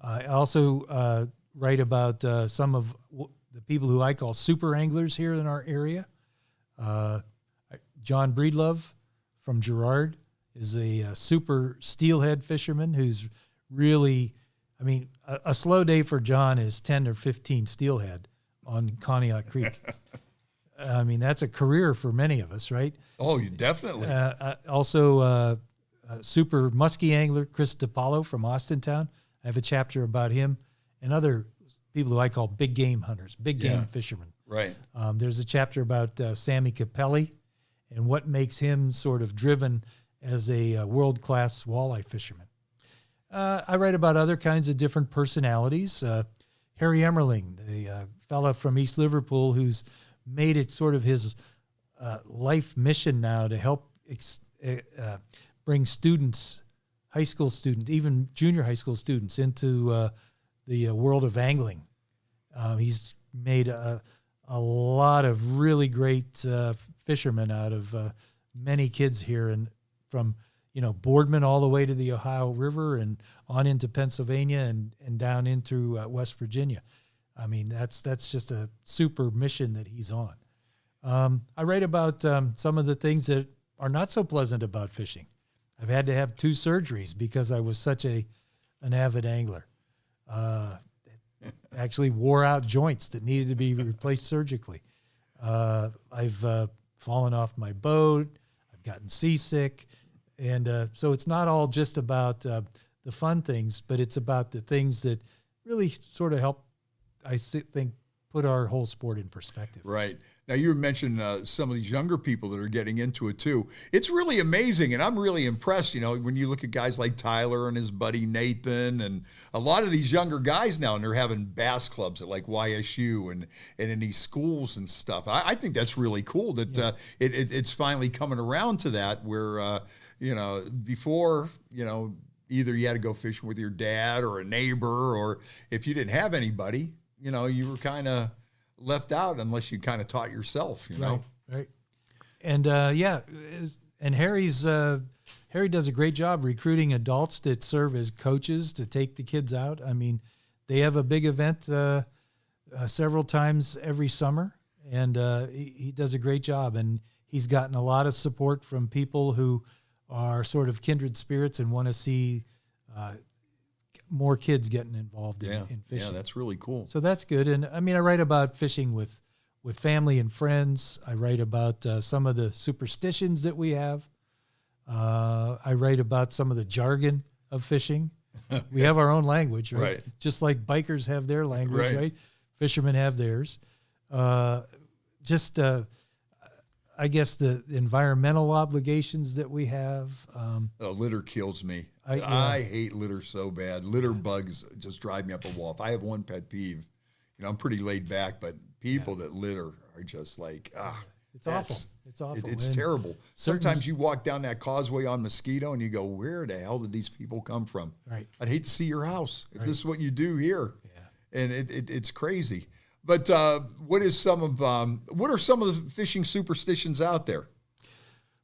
I also write about some of the people who I call super anglers here in our area. John Breedlove from Girard is a super steelhead fisherman who's really, a slow day for John is 10 or 15 steelhead on Conneaut Creek. That's a career for many of us, right? Oh, definitely. Also, super muskie angler Chris Depalo from Austintown. I have a chapter about him and other people who I call big game hunters, big game fishermen. Right. There's a chapter about Sammy Capelli and what makes him sort of driven as a world-class walleye fisherman. I write about other kinds of different personalities. Harry Emmerling, the fella from East Liverpool who's made it sort of his life mission now to help bring students, high school students, even junior high school students into the world of angling. He's made a lot of really great fishermen out of many kids here, and from Boardman all the way to the Ohio River and on into Pennsylvania and down into West Virginia. I mean, that's just a super mission that he's on. I write about some of the things that are not so pleasant about fishing. I've had to have 2 surgeries because I was such an avid angler. Actually wore out joints that needed to be replaced surgically. I've fallen off my boat. I've gotten seasick. And so it's not all just about the fun things, but it's about the things that really sort of help, I think, put our whole sport in perspective. Right. Now, you mentioned some of these younger people that are getting into it, too. It's really amazing, and I'm really impressed, when you look at guys like Tyler and his buddy Nathan, and a lot of these younger guys now, and they're having bass clubs at like YSU and in these schools and stuff. I think that's really cool that it's finally coming around to that where, before, either you had to go fishing with your dad or a neighbor, or if you didn't have anybody, you were kind of left out unless you kind of taught yourself, Right. And and Harry does a great job recruiting adults that serve as coaches to take the kids out. I mean, they have a big event several times every summer, and he does a great job. And he's gotten a lot of support from people who are sort of kindred spirits and want to see more kids getting involved in fishing. Yeah, that's really cool. So that's good. And I mean, I write about fishing with family and friends. I write about some of the superstitions that we have. I write about some of the jargon of fishing. We have our own language, right? Just like bikers have their language, right? Fishermen have theirs. I guess the environmental obligations that we have. Litter kills me. I hate litter so bad. Litter bugs just drive me up a wall. If I have one pet peeve, I'm pretty laid back, but people that litter are just like, it's awful. It's awful. It's terrible. Sometimes you walk down that causeway on Mosquito and you go, where the hell did these people come from? Right. I'd hate to see your house if this is what you do here. Yeah. And it's crazy. But what are some of the fishing superstitions out there?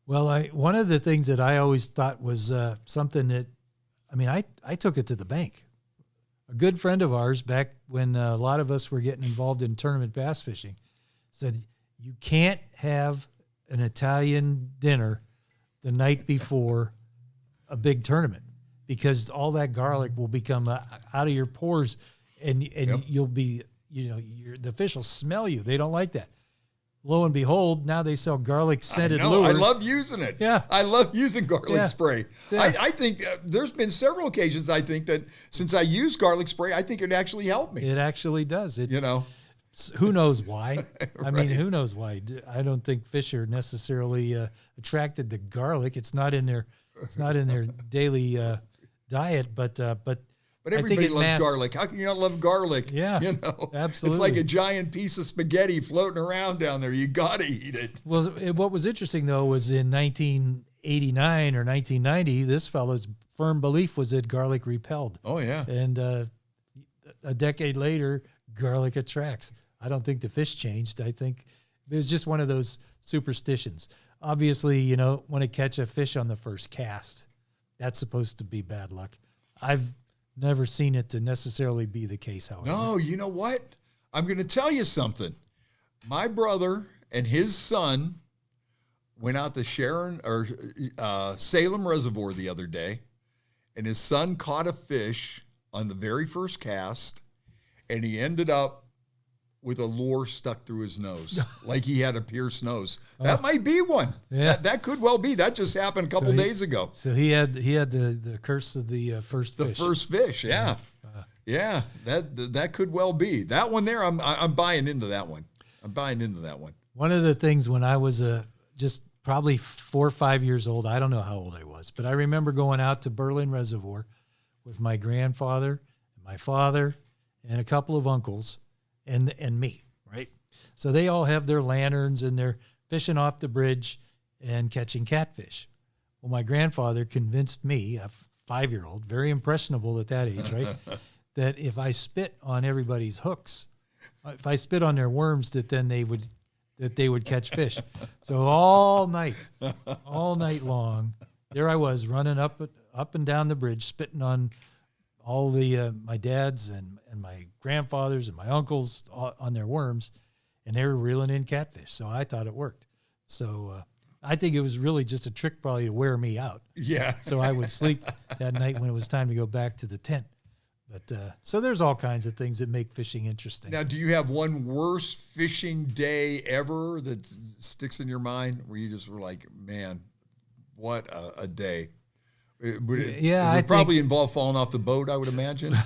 Well, one of the things that I always thought was something that, I took it to the bank. A good friend of ours, back when a lot of us were getting involved in tournament bass fishing, said, you can't have an Italian dinner the night before a big tournament because all that garlic will become out of your pores and you'll be, the fish will smell you. They don't like that. Lo and behold, now they sell garlic scented lures. I love using it. Yeah. I love using garlic spray. Yeah. I think there's been several occasions I think that since I use garlic spray, I think it actually helped me. It actually does. Who knows why? I mean, who knows why? I don't think fish are necessarily attracted to garlic. It's not in their daily diet, but everybody loves garlic. How can you not love garlic? Yeah, absolutely. It's like a giant piece of spaghetti floating around down there. You got to eat it. Well, what was interesting, though, was in 1989 or 1990, this fellow's firm belief was that garlic repelled. Oh, yeah. And a decade later, garlic attracts. I don't think the fish changed. I think it was just one of those superstitions. Obviously, you want to catch a fish on the first cast. That's supposed to be bad luck. I've never seen it to necessarily be the case, however. No, you know what? I'm going to tell you something. My brother and his son went out to Salem Reservoir the other day, and his son caught a fish on the very first cast, and he ended up with a lure stuck through his nose, like he had a pierced nose. That might be one. Yeah. That could well be. That just happened a couple days ago. So he had the curse of the first fish. The first fish, yeah. Yeah, that could well be. That one there, I'm buying into that one. One of the things when I was just probably 4 or 5 years old, I don't know how old I was, but I remember going out to Berlin Reservoir with my grandfather, my father, and a couple of uncles, and me, right? So they all have their lanterns and they're fishing off the bridge and catching catfish. Well, my grandfather convinced me, a 5-year-old, very impressionable at that age, right, that if I spit on everybody's hooks, if I spit on their worms, that they would catch fish. So all night long, there I was running up and down the bridge, spitting on all the my dads and my grandfathers and my uncles on their worms, and they were reeling in catfish. So I thought it worked. So I think it was really just a trick probably to wear me out. Yeah. So I would sleep that night when it was time to go back to the tent. But so there's all kinds of things that make fishing interesting. Now, do you have one worst fishing day ever that sticks in your mind where you just were like, man, what a day? It would probably involve falling off the boat, I would imagine.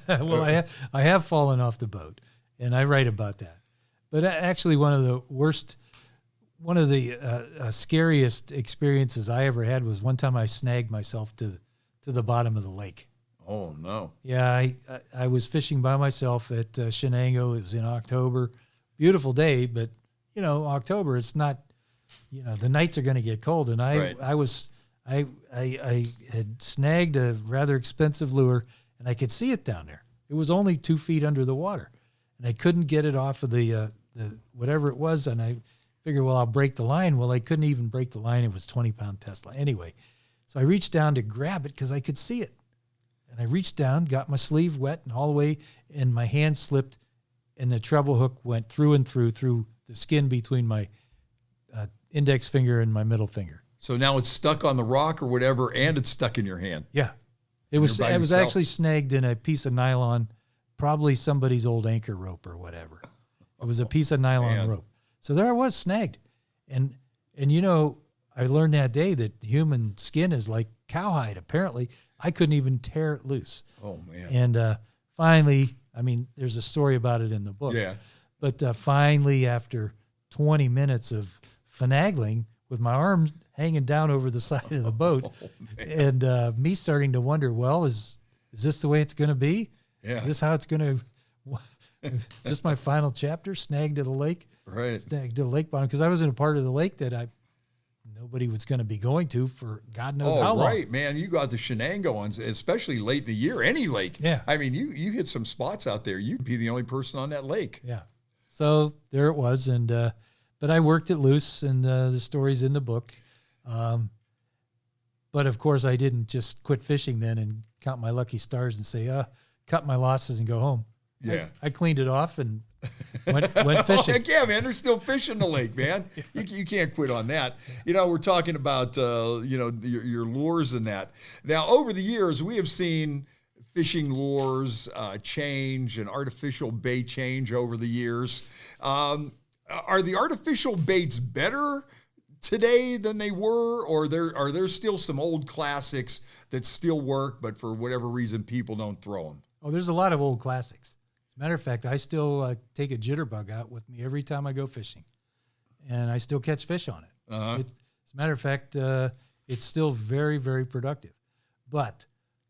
Well, I have fallen off the boat, and I write about that. But actually, one of the scariest experiences I ever had was one time I snagged myself to the bottom of the lake. Oh, no. Yeah, I was fishing by myself at Shenango. It was in October. Beautiful day, but, October, it's not, the nights are going to get cold. And I had snagged a rather expensive lure, and I could see it down there. It was only 2 feet under the water, and I couldn't get it off of the whatever it was, and I figured, well, I'll break the line. Well, I couldn't even break the line. It was 20-pound test line. Anyway, so I reached down to grab it because I could see it. And I reached down, got my sleeve wet and all the way, and my hand slipped, and the treble hook went through and through the skin between my index finger and my middle finger. So now it's stuck on the rock or whatever, and it's stuck in your hand. Yeah. It was actually snagged in a piece of nylon, probably somebody's old anchor rope or whatever. It was a piece of nylon rope. So there I was snagged. And I learned that day that human skin is like cowhide, apparently. I couldn't even tear it loose. Oh, man. And finally, there's a story about it in the book. Yeah. But finally, after 20 minutes of finagling with my arms hanging down over the side of the boat, and me starting to wonder, well, is this the way it's going to be? Yeah. Is this how it's going to? Is this my final chapter? Snagged to the lake. Right. Snagged to the lake bottom because I was in a part of the lake that nobody was going to be going to for God knows how long. Right, man. You got the Shenango ones, especially late in the year, any lake. Yeah. You hit some spots out there. You'd be the only person on that lake. Yeah. So there it was. And, but I worked it loose, and the story's in the book. But of course I didn't just quit fishing then and count my lucky stars and say, cut my losses and go home. Yeah. I cleaned it off and went fishing. Oh, heck yeah, man. There's still fish in the lake, man. You can't quit on that. We're talking about, your lures and that. Now, over the years, we have seen fishing lures change and artificial bait change over the years. Are the artificial baits better today than they were, or are there still some old classics that still work, but for whatever reason, people don't throw them? Oh, there's a lot of old classics. As a matter of fact, I still take a jitterbug out with me every time I go fishing, and I still catch fish on it. Uh-huh. As a matter of fact, it's still very, very productive. But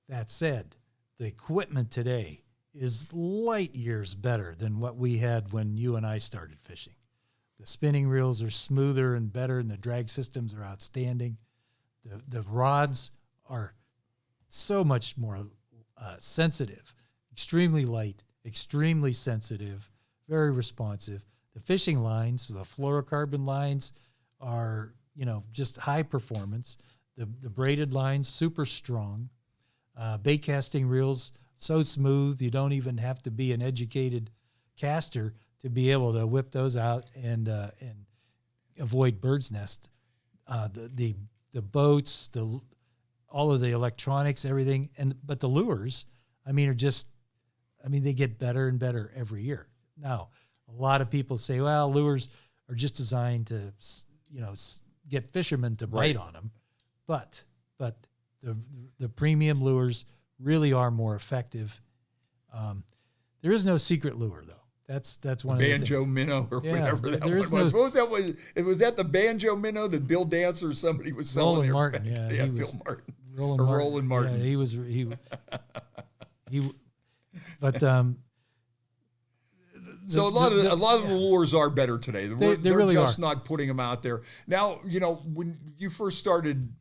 that said, the equipment today is light years better than what we had when you and I started fishing. The spinning reels are smoother and better, and the drag systems are outstanding. The rods are so much more sensitive, extremely light, extremely sensitive, very responsive. The fishing lines, the fluorocarbon lines, are just high performance. The braided lines, super strong. Bait casting reels, so smooth you don't even have to be an educated caster to be able to whip those out and avoid bird's nest. The boats, all of the electronics, everything, but the lures, they get better and better every year. Now, a lot of people say, well, lures are just designed to, get fishermen to bite on them, but the premium lures really are more effective. There is no secret lure though. That's one of the banjo minnow or whatever that one was. No, was that the banjo minnow that Bill Dance or somebody was selling? Roland Martin, yeah, Bill Martin. Roland Martin. Yeah, he was. But so a lot of the lures are better today. They really just are. Not putting them out there now. When you first started,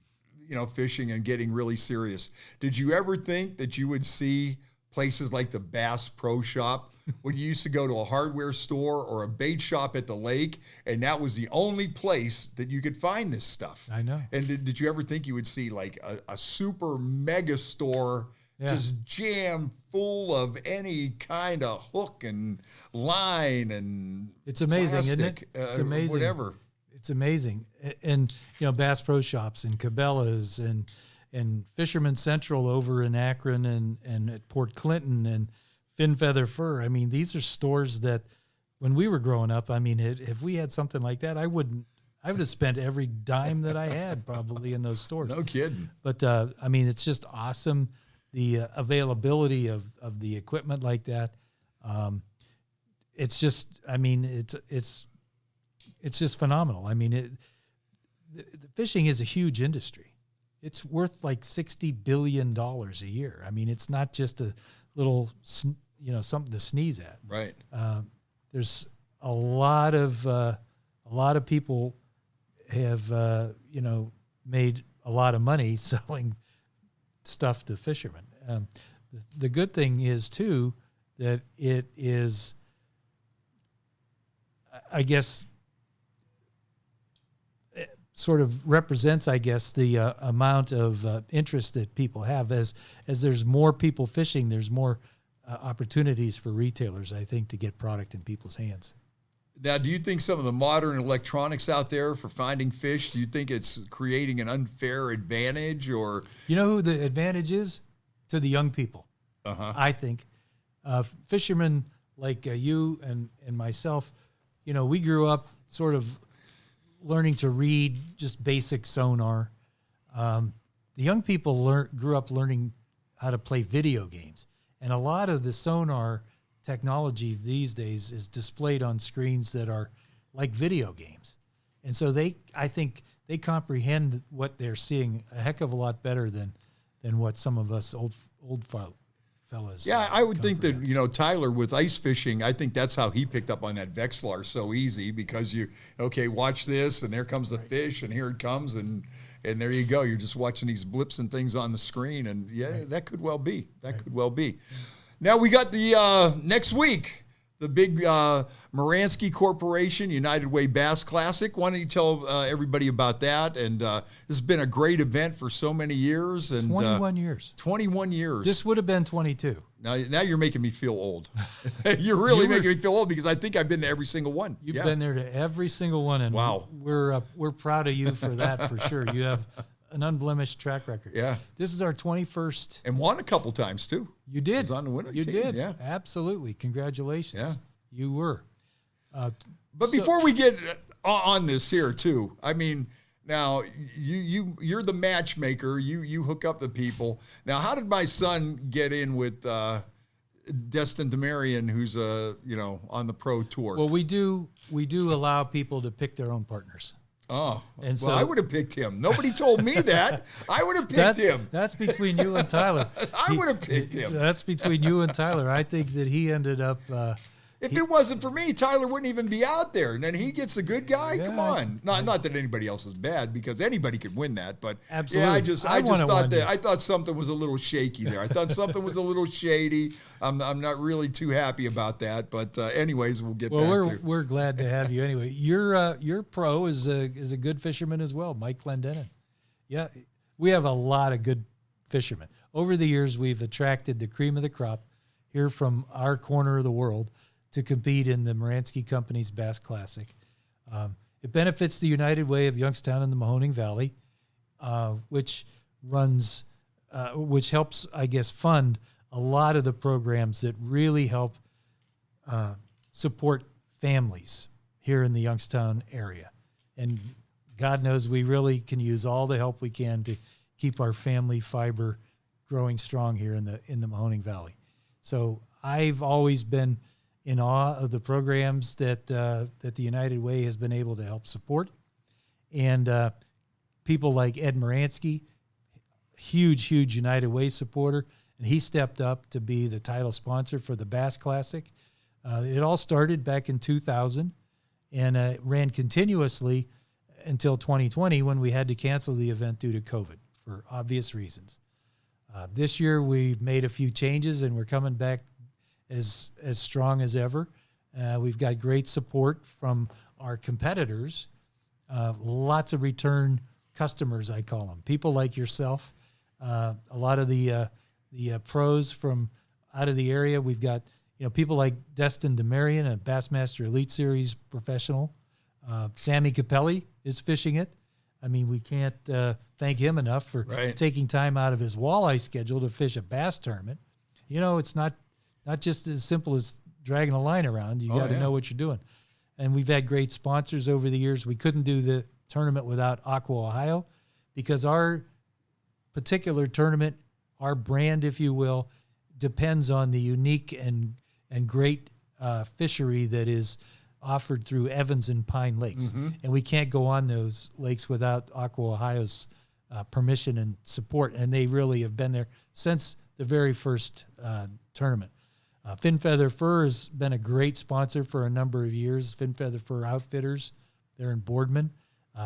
fishing and getting really serious, did you ever think that you would see places like the Bass Pro Shop, when you used to go to a hardware store or a bait shop at the lake, and that was the only place that you could find this stuff. I know. And did you ever think you would see like a super mega store just jammed full of any kind of hook and line and it's amazing, plastic, isn't it? It's amazing. Whatever. It's amazing. And, Bass Pro Shops and Cabela's and Fisherman Central over in Akron and at Port Clinton and Fin Feather Fur. I mean, these are stores that when we were growing up, I mean, if we had something like that, I would have spent every dime that I had probably in those stores. No kidding. But, I mean, it's just awesome. The availability of the equipment like that. It's just, I mean, it's just phenomenal. I mean, the fishing is a huge industry. It's worth like $60 billion a year. I mean, it's not just a little, something to sneeze at. Right. There's a lot of people have, made a lot of money selling stuff to fishermen. The good thing is too, that it is, I guess, sort of represents, I guess, the amount of interest that people have. As there's more people fishing, there's more opportunities for retailers, I think, to get product in people's hands. Now, do you think some of the modern electronics out there for finding fish, do you think it's creating an unfair advantage, or? You know who the advantage is? To the young people. I think. Fishermen like you and myself, we grew up sort of learning to read just basic sonar. The young people grew up learning how to play video games. And a lot of the sonar technology these days is displayed on screens that are like video games. And so I think they comprehend what they're seeing a heck of a lot better than what some of us old fellas. Yeah, I would think that, Tyler with ice fishing, I think that's how he picked up on that Vexilar so easy, because watch this, and there comes the fish, and here it comes, and there you go. You're just watching these blips and things on the screen, and that could well be. Could well be. Now we got the next week, the big Moransky Corporation United Way Bass Classic. Why don't you tell everybody about that? And this has been a great event for so many years. And 21 years. 21 years. This would have been 22. Now you're making me feel old. You're really making me feel old, because I think I've been to every single one. You've been there to every single one, and wow, we're proud of you for that, for sure. You have an unblemished track record. Yeah. This is our 21st. And won a couple times too. You did. Was on the winning team. You did. Yeah. Absolutely. Congratulations. Yeah. You were. But before we get on this here too, I mean, now you're the matchmaker. You hook up the people. Now, how did my son get in with Destin Demarion, who's on the pro tour? Well, we do allow people to pick their own partners. Oh, and so I would have picked him. Nobody told me that. I would have picked him. That's between you and Tyler. I would have picked him. That's between you and Tyler. I think that he ended up. If it wasn't for me, Tyler wouldn't even be out there. And then he gets a good guy. Yeah. Come on, not that anybody else is bad, because anybody could win that. But absolutely, yeah, I thought something was a little shaky there. I thought something was a little shady. I'm not really too happy about that. But anyways, we'll get back to. We're glad to have you anyway. Your pro is a good fisherman as well, Mike Glendenin. Yeah, we have a lot of good fishermen. Over the years, we've attracted the cream of the crop here from our corner of the world to compete in the Moransky Company's Bass Classic. It benefits the United Way of Youngstown and the Mahoning Valley, which helps, I guess, fund a lot of the programs that really help support families here in the Youngstown area. And God knows we really can use all the help we can to keep our family fiber growing strong here in the Mahoning Valley. So I've always been in awe of the programs that the United Way has been able to help support. And people like Ed Moransky, huge United Way supporter, and he stepped up to be the title sponsor for the Bass Classic. It all started back in 2000 and ran continuously until 2020, when we had to cancel the event due to COVID for obvious reasons. This year we've made a few changes and we're coming back as strong as ever. We've got great support from our competitors. Lots of return customers, I call them, people like yourself. A lot of the pros from out of the area. We've got people like Destin DeMarion, a Bassmaster Elite Series professional. Sammy Capelli is fishing it. I mean, we can't thank him enough for taking time out of his walleye schedule to fish a bass tournament. It's not just as simple as dragging a line around. You got to know what you're doing. And we've had great sponsors over the years. We couldn't do the tournament without Aqua Ohio because our particular tournament, our brand, if you will, depends on the unique and great fishery that is offered through Evans and Pine Lakes. And we can't go on those lakes without Aqua Ohio's permission and support. And they really have been there since the very first tournament. Fin Feather Fur has been a great sponsor for a number of years. Fin Feather Fur Outfitters, they're in Boardman.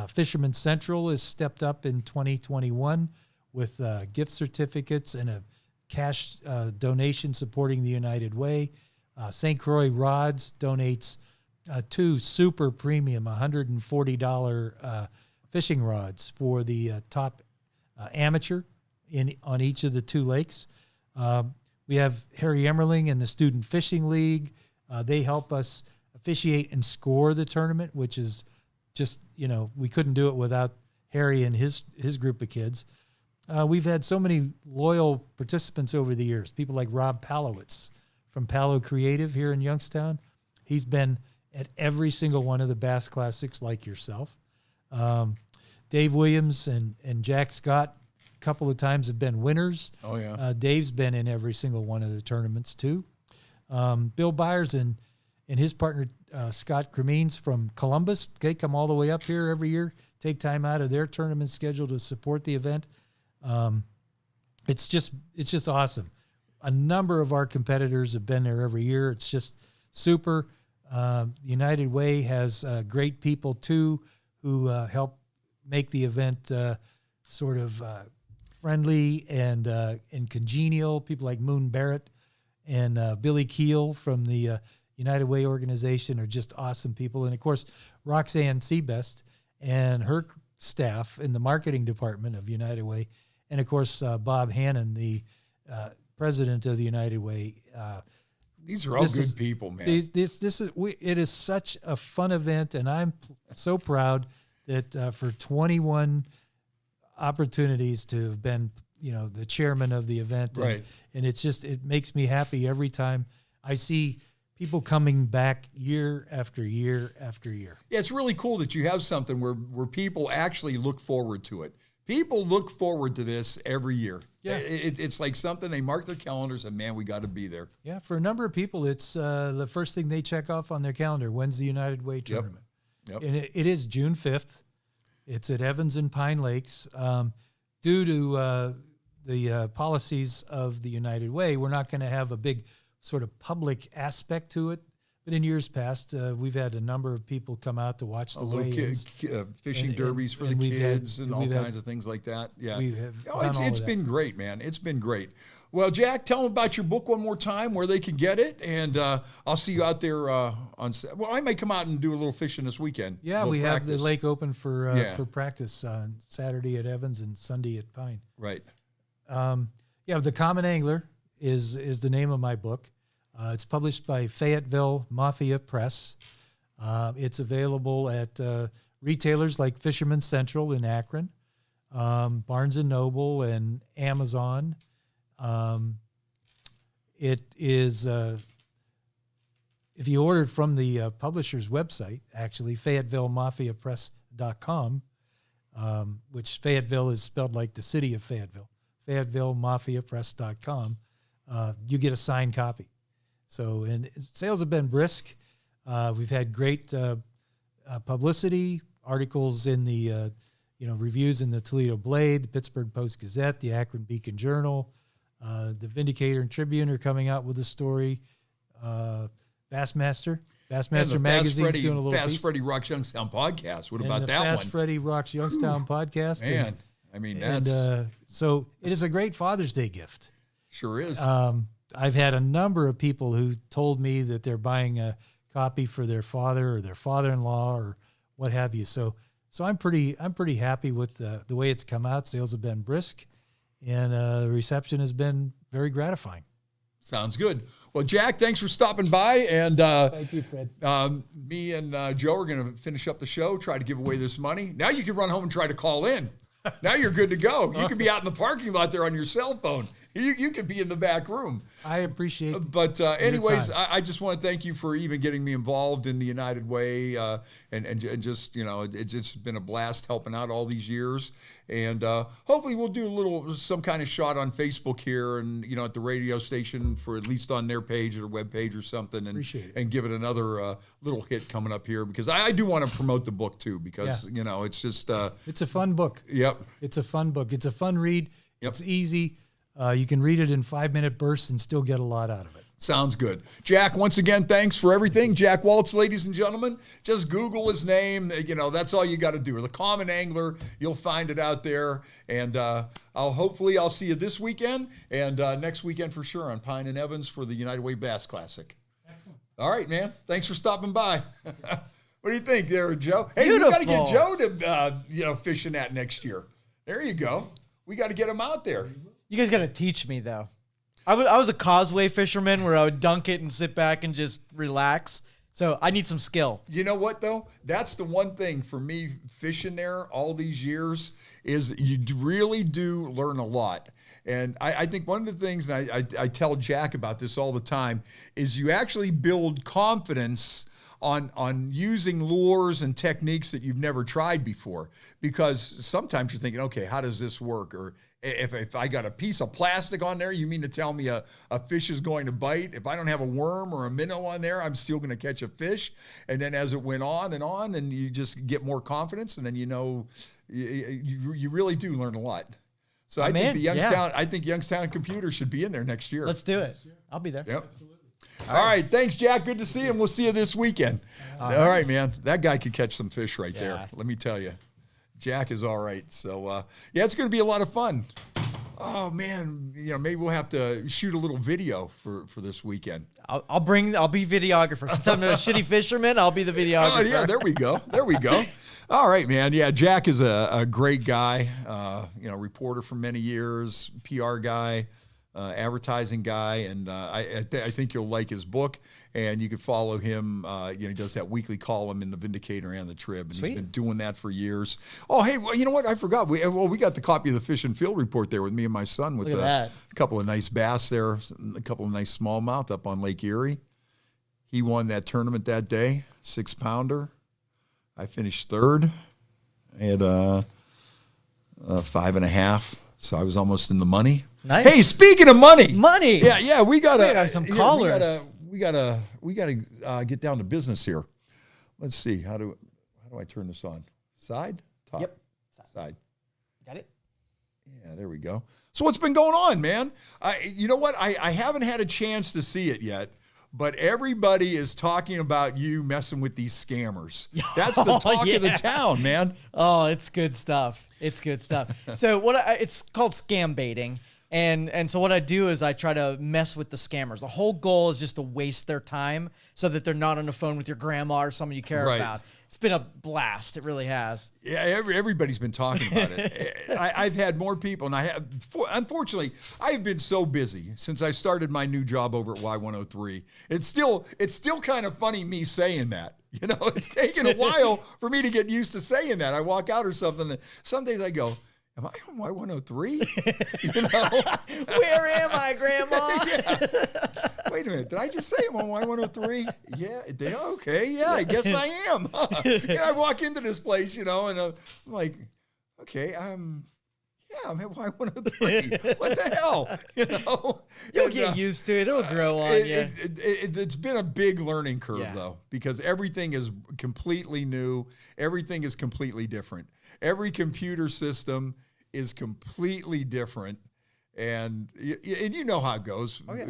Fisherman Central has stepped up in 2021 with gift certificates and a cash donation supporting the United Way. St. Croix Rods donates 2 super premium $140 fishing rods for the top amateur on each of the 2 lakes. We have Harry Emmerling and the Student Fishing League. They help us officiate and score the tournament, which is just, we couldn't do it without Harry and his group of kids. We've had so many loyal participants over the years, people like Rob Palowitz from Palo Creative here in Youngstown. He's been at every single one of the Bass Classics like yourself. Dave Williams and Jack Scott a couple of times have been winners. Oh, yeah. Dave's been in every single one of the tournaments too. Bill Byers and his partner Scott Cremines from Columbus, they come all the way up here every year, take time out of their tournament schedule to support the event. It's just awesome. A number of our competitors have been there every year. It's just super. United Way has great people too who help make the event sort of friendly and congenial. People like Moon Barrett and Billy Keel from the United Way organization are just awesome people. And of course, Roxanne Seabest and her staff in the marketing department of United Way. And of course, Bob Hannon, the president of the United Way. These are all good people, man. It is such a fun event, and I'm so proud that for 21 opportunities to have been, the chairman of the event. And it makes me happy every time I see people coming back year after year after year. Yeah, it's really cool that you have something where people actually look forward to it. People look forward to this every year. Yeah, it's like something they mark their calendars and, man, we got to be there. Yeah, for a number of people, it's the first thing they check off on their calendar. When's the United Way tournament? Yep. And it is June 5th. It's at Evans and Pine Lakes. Due to the policies of the United Way, we're not going to have a big sort of public aspect to it. But in years past, we've had a number of people come out to watch the weigh-ins. Fishing derbies for the kids and all kinds of things like that. Yeah. It's been great, man. It's been great. Well, Jack, tell them about your book one more time, where they can get it. And I'll see you out there I may come out and do a little fishing this weekend. Yeah, we have the lake open for practice on Saturday at Evans and Sunday at Pine. Right. The Common Angler is the name of my book. It's published by Fayetteville Mafia Press. It's available at retailers like Fisherman Central in Akron, Barnes & Noble, and Amazon. It is, if you order from the publisher's website, actually, FayettevilleMafiaPress.com, which Fayetteville is spelled like the city of Fayetteville, FayettevilleMafiaPress.com, you get a signed copy. So, and sales have been brisk. We've had great publicity, articles in the, reviews in the Toledo Blade, the Pittsburgh Post-Gazette, the Akron Beacon Journal, the Vindicator and Tribune are coming out with a story. Bassmaster Magazine's doing a little Fast piece. Freddie Rocks Youngstown podcast. What about that one? Fast Freddie Rocks Youngstown podcast. Man, I mean, And that's so it is a great Father's Day gift. sure is. I've had a number of people who told me that they're buying a copy for their father or their father-in-law or what have you. So I'm pretty happy with the way it's come out. Sales have been brisk, and the reception has been very gratifying. Sounds good. Well, Jack, thanks for stopping by. And Thank you, Fred. me and Joe are going to finish up the show, try to give away this money. Now you can run home and try to call in. Now you're good to go. You can be out in the parking lot there on your cell phone. You could be in the back room. I appreciate But anyways, time. I just want to thank you for even getting me involved in the United Way. And just, it's been a blast helping out all these years. And hopefully we'll do some kind of shot on Facebook here and, at the radio station for at least on their page or web page or something. And, Appreciate it. and give it another little hit coming up here because I do want to promote the book too because, it's just. It's a fun book. Yep. It's a fun book. It's a fun read. Yep. It's easy. You can read it in 5-minute bursts and still get a lot out of it. Sounds good. Jack, once again, thanks for everything. Jack Wollitz, ladies and gentlemen. Just Google his name. That's all you got to do. The Common Angler, you'll find it out there. And I'll see you this weekend and next weekend for sure on Pine and Evans for the United Way Bass Classic. Excellent. All right, man. Thanks for stopping by. What do you think there, Joe? Hey, we got to get Joe to fishing that next year. There you go. We got to get him out there. You guys got to teach me, though. I was a causeway fisherman where I would dunk it and sit back and just relax. So I need some skill. You know what, though? That's the one thing for me fishing there all these years is you really do learn a lot. And I think one of the things, and I tell Jack about this all the time, is you actually build confidence on using lures and techniques that you've never tried before. Because sometimes you're thinking, okay, how does this work? Or if I got a piece of plastic on there, you mean to tell me a fish is going to bite? If I don't have a worm or a minnow on there, I'm still going to catch a fish. And then as it went on, and you just get more confidence, and then you really do learn a lot. So I think Youngstown Computer should be in there next year. Let's do it. I'll be there. Yep. All right. Thanks, Jack. Good to see you. We'll see you this weekend. All right, man. That guy could catch some fish right there. Let me tell you. Jack is all right. So, it's going to be a lot of fun. Oh, man. Maybe we'll have to shoot a little video for this weekend. I'll be videographer. Since I'm a shitty fisherman, I'll be the videographer. Oh, yeah. There we go. All right, man. Yeah, Jack is a great guy, reporter for many years, PR guy. Advertising guy, and I think you'll like his book, and you can follow him. He does that weekly column in the Vindicator and the Trib, and Sweet. He's been doing that for years. Oh, hey, well, you know what? I forgot. We got the copy of the Fish and Field Report there with me and my son with a couple of nice bass there, a couple of nice smallmouth up on Lake Erie. He won that tournament that day, 6-pounder. I finished third. I had 5.5, so I was almost in the money. Nice. Hey, speaking of money. Yeah, we got some callers. We gotta get down to business here. Let's see. How do I turn this on? Side? Top? Yep. Side. Got it? Yeah, there we go. So what's been going on, man? You know what? I haven't had a chance to see it yet, but everybody is talking about you messing with these scammers. That's the talk of the town, man. Oh, it's good stuff. So it's called scam baiting. And so what I do is I try to mess with the scammers. The whole goal is just to waste their time so that they're not on the phone with your grandma or someone you care about. It's been a blast. It really has. Yeah, everybody's been talking about it. I've had more people, and unfortunately, I've been so busy since I started my new job over at Y103. It's still kind of funny me saying that. It's taken a while for me to get used to saying that. I walk out or something, and some days I go, am I on Y103? Where am I, Grandma? Yeah. Wait a minute. Did I just say I'm on Y103? Yeah. Okay. Yeah, I guess I am. I walk into this place, and I'm like, okay, I'm at Y103. What the hell? You'll get used to it. It'll grow on you. It's been a big learning curve, though, because everything is completely new. Everything is completely different. Every computer system is completely different. And you know how it goes. Oh, yeah.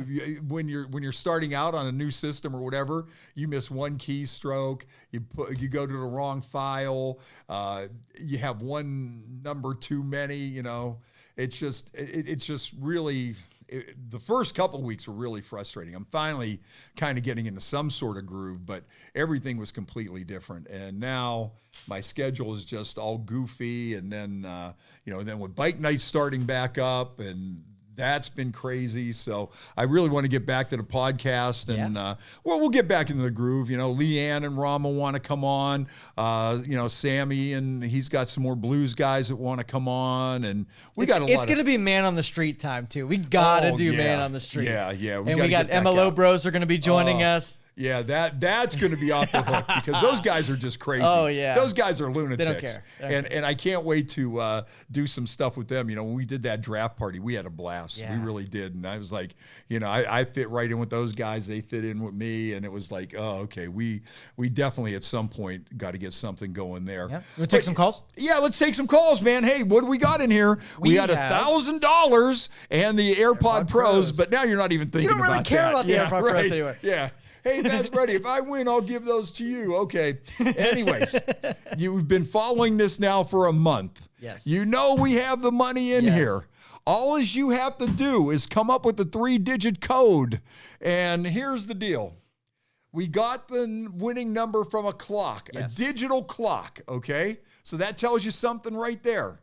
When you're starting out on a new system or whatever, you miss one keystroke, you go to the wrong file, you have one number too many. You know, it's just really. The first couple of weeks were really frustrating. I'm finally kind of getting into some sort of groove, but everything was completely different. And now my schedule is just all goofy. And then, then with bike nights starting back up, and that's been crazy. So I really want to get back to the podcast, and we'll get back into the groove. You know, Leanne and Rama want to come on. Sammy, and he's got some more blues guys that want to come on, and it's going to be man on the street time too. We gotta do man on the street. Yeah. We got MLO Bros are going to be joining us. Yeah, that's going to be off the hook because those guys are just crazy. Oh, yeah. Those guys are lunatics. They don't care. And I can't wait to do some stuff with them. You know, when we did that draft party, we had a blast. Yeah. We really did. And I was like, I fit right in with those guys. They fit in with me. And it was like, oh, okay, we definitely at some point got to get something going there. Yeah. We'll take some calls? Yeah, let's take some calls, man. Hey, what do we got in here? We got $1,000 and the AirPod Pros, but now you're not even thinking about that. You don't really care about the AirPod Pros anyway. Yeah. Hey, that's Freddie. If I win, I'll give those to you. Okay. Anyways, you've been following this now for a month. Yes. You know we have the money in here. All as you have to do is come up with the 3-digit code. And here's the deal. We got the winning number from a clock, a digital clock, okay? So that tells you something right there.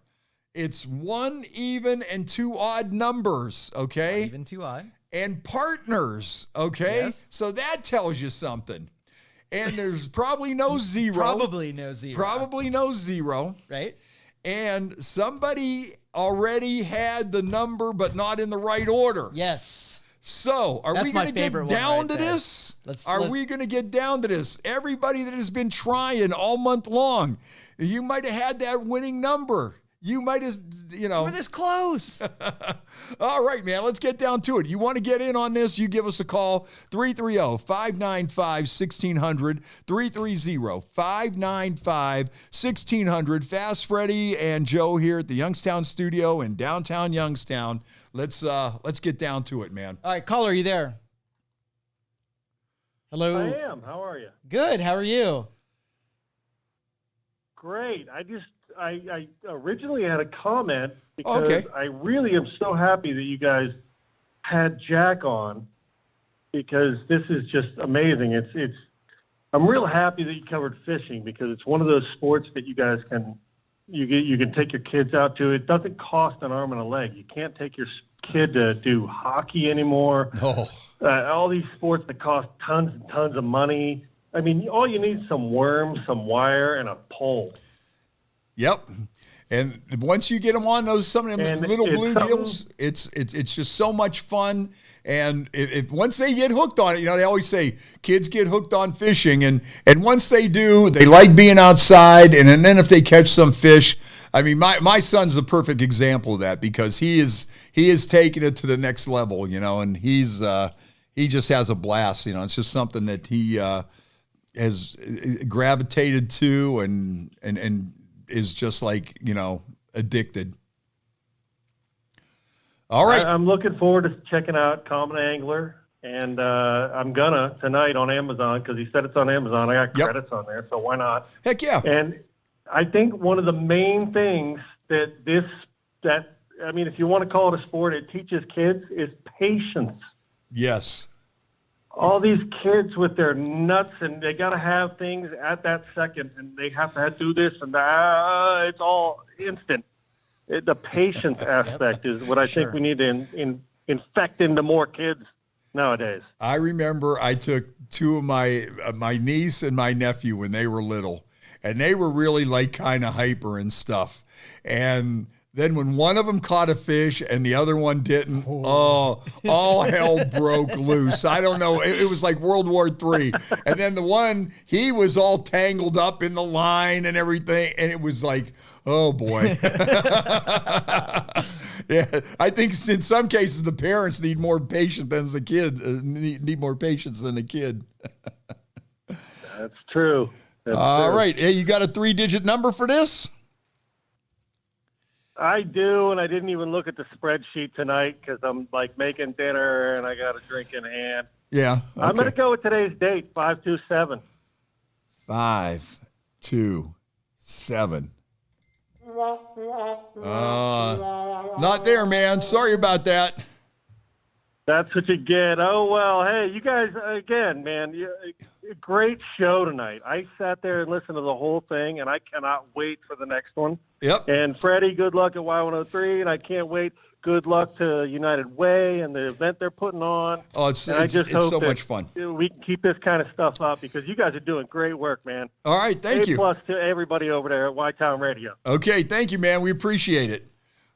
It's 1 even and 2 odd numbers, okay? 1 even 2 odd. And partners, okay? Yes. So that tells you something. And there's probably no zero. Probably no zero. Right. And somebody already had the number, but not in the right order. Yes. So are we going to get down to this? Are we going to get down to this? Everybody that has been trying all month long, you might have had that winning number. You might have, We're this close. All right, man, let's get down to it. You want to get in on this, you give us a call, 330-595-1600, 330-595-1600. Fast Freddie and Joe here at the Youngstown studio in downtown Youngstown. Let's get down to it, man. All right, caller, are you there? Hello? I am. How are you? Good. How are you? Great. I originally had a comment because I really am so happy that you guys had Jack on, because this is just amazing. I'm real happy that you covered fishing, because it's one of those sports that you guys can take your kids out to. It doesn't cost an arm and a leg. You can't take your kid to do hockey anymore. No. All these sports that cost tons and tons of money. I mean, all you need is some worms, some wire, and a pole. Yep. And once you get them on some of them little blue deals, it's just so much fun. And if once they get hooked on it, they always say kids get hooked on fishing, and once they do, they like being outside. And then if they catch some fish, I mean, my son's the perfect example of that, because he is taking it to the next level, and he just has a blast. It's just something that he has gravitated to and is just like, addicted. All right. I'm looking forward to checking out Common Angler, and I'm gonna tonight on Amazon, because he said it's on Amazon. I got credits on there, so why not? Heck yeah. And I think one of the main things if you want to call it a sport, it teaches kids is patience. Yes. All these kids with their nuts, and they got to have things at that second, and they have to do this and that. It's all instant. The patience aspect is what I think we need to infect into more kids nowadays. I remember I took 2 of my niece and my nephew when they were little, and they were really like kind of hyper and stuff. And then when one of them caught a fish and the other one didn't, all hell broke loose. I don't know. It was like World War III. And then the one, he was all tangled up in the line and everything. And it was like, oh, boy. Yeah, I think in some cases the parents need more patience than the kid. Need more patience than the kid. That's true. All right. Hey, you got a 3-digit number for this? I do, and I didn't even look at the spreadsheet tonight because I'm like making dinner and I got a drink in hand. Yeah. Okay. I'm going to go with today's date, 527. 527. Not there, man. Sorry about that. That's what you get. Oh, well, hey, you guys, again, man, great show tonight. I sat there and listened to the whole thing, and I cannot wait for the next one. Yep. And Freddie, good luck at Y103, and I can't wait. Good luck to United Way and the event they're putting on. Oh, it's hope so much fun. We can keep this kind of stuff up because you guys are doing great work, man. All right, thank you. A+ to everybody over there at Y-Town Radio. Okay, thank you, man. We appreciate it.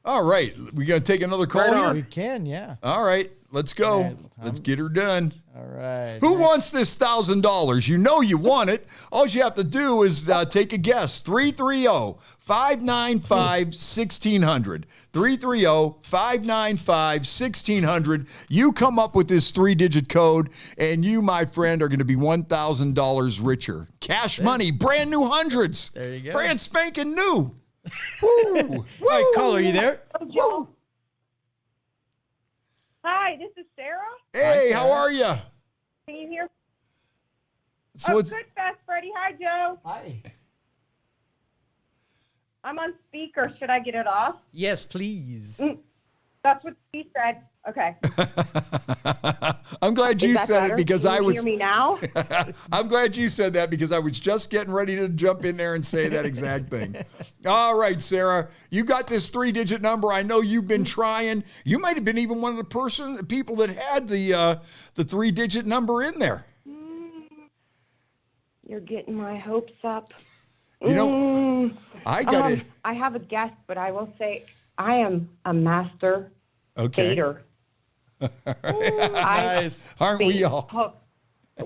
All right, we got to take another call here? We can, yeah. All right, let's go. All right, let's get her done. All right. Who wants this $1,000? You know you want it. All you have to do is take a guess. 330-595-1600. 330-595-1600. You come up with this 3-digit code, and you, my friend, are going to be $1,000 richer. Cash money, brand new hundreds. There you go. Brand spanking new. Woo. All right, caller, you there? Woo. Hi, this is Sarah. Hey, how are you? Can you hear? So oh, it's, good, Fast Freddie. Hi, Joe. Hi. I'm on speaker. Should I get it off? Yes, please. That's what she said. Okay. I'm glad you Is that said better? it because Can I you was. hear me now? I'm glad you said that because I was just getting ready to jump in there and say that exact thing. All right, Sarah, you got this 3-digit number. I know you've been trying. You might have been even one of the people that had the 3-digit number in there. You're getting my hopes up. You know, I got it. I have a guess, but I will say I am a master skater. Nice. Aren't we all? Hooked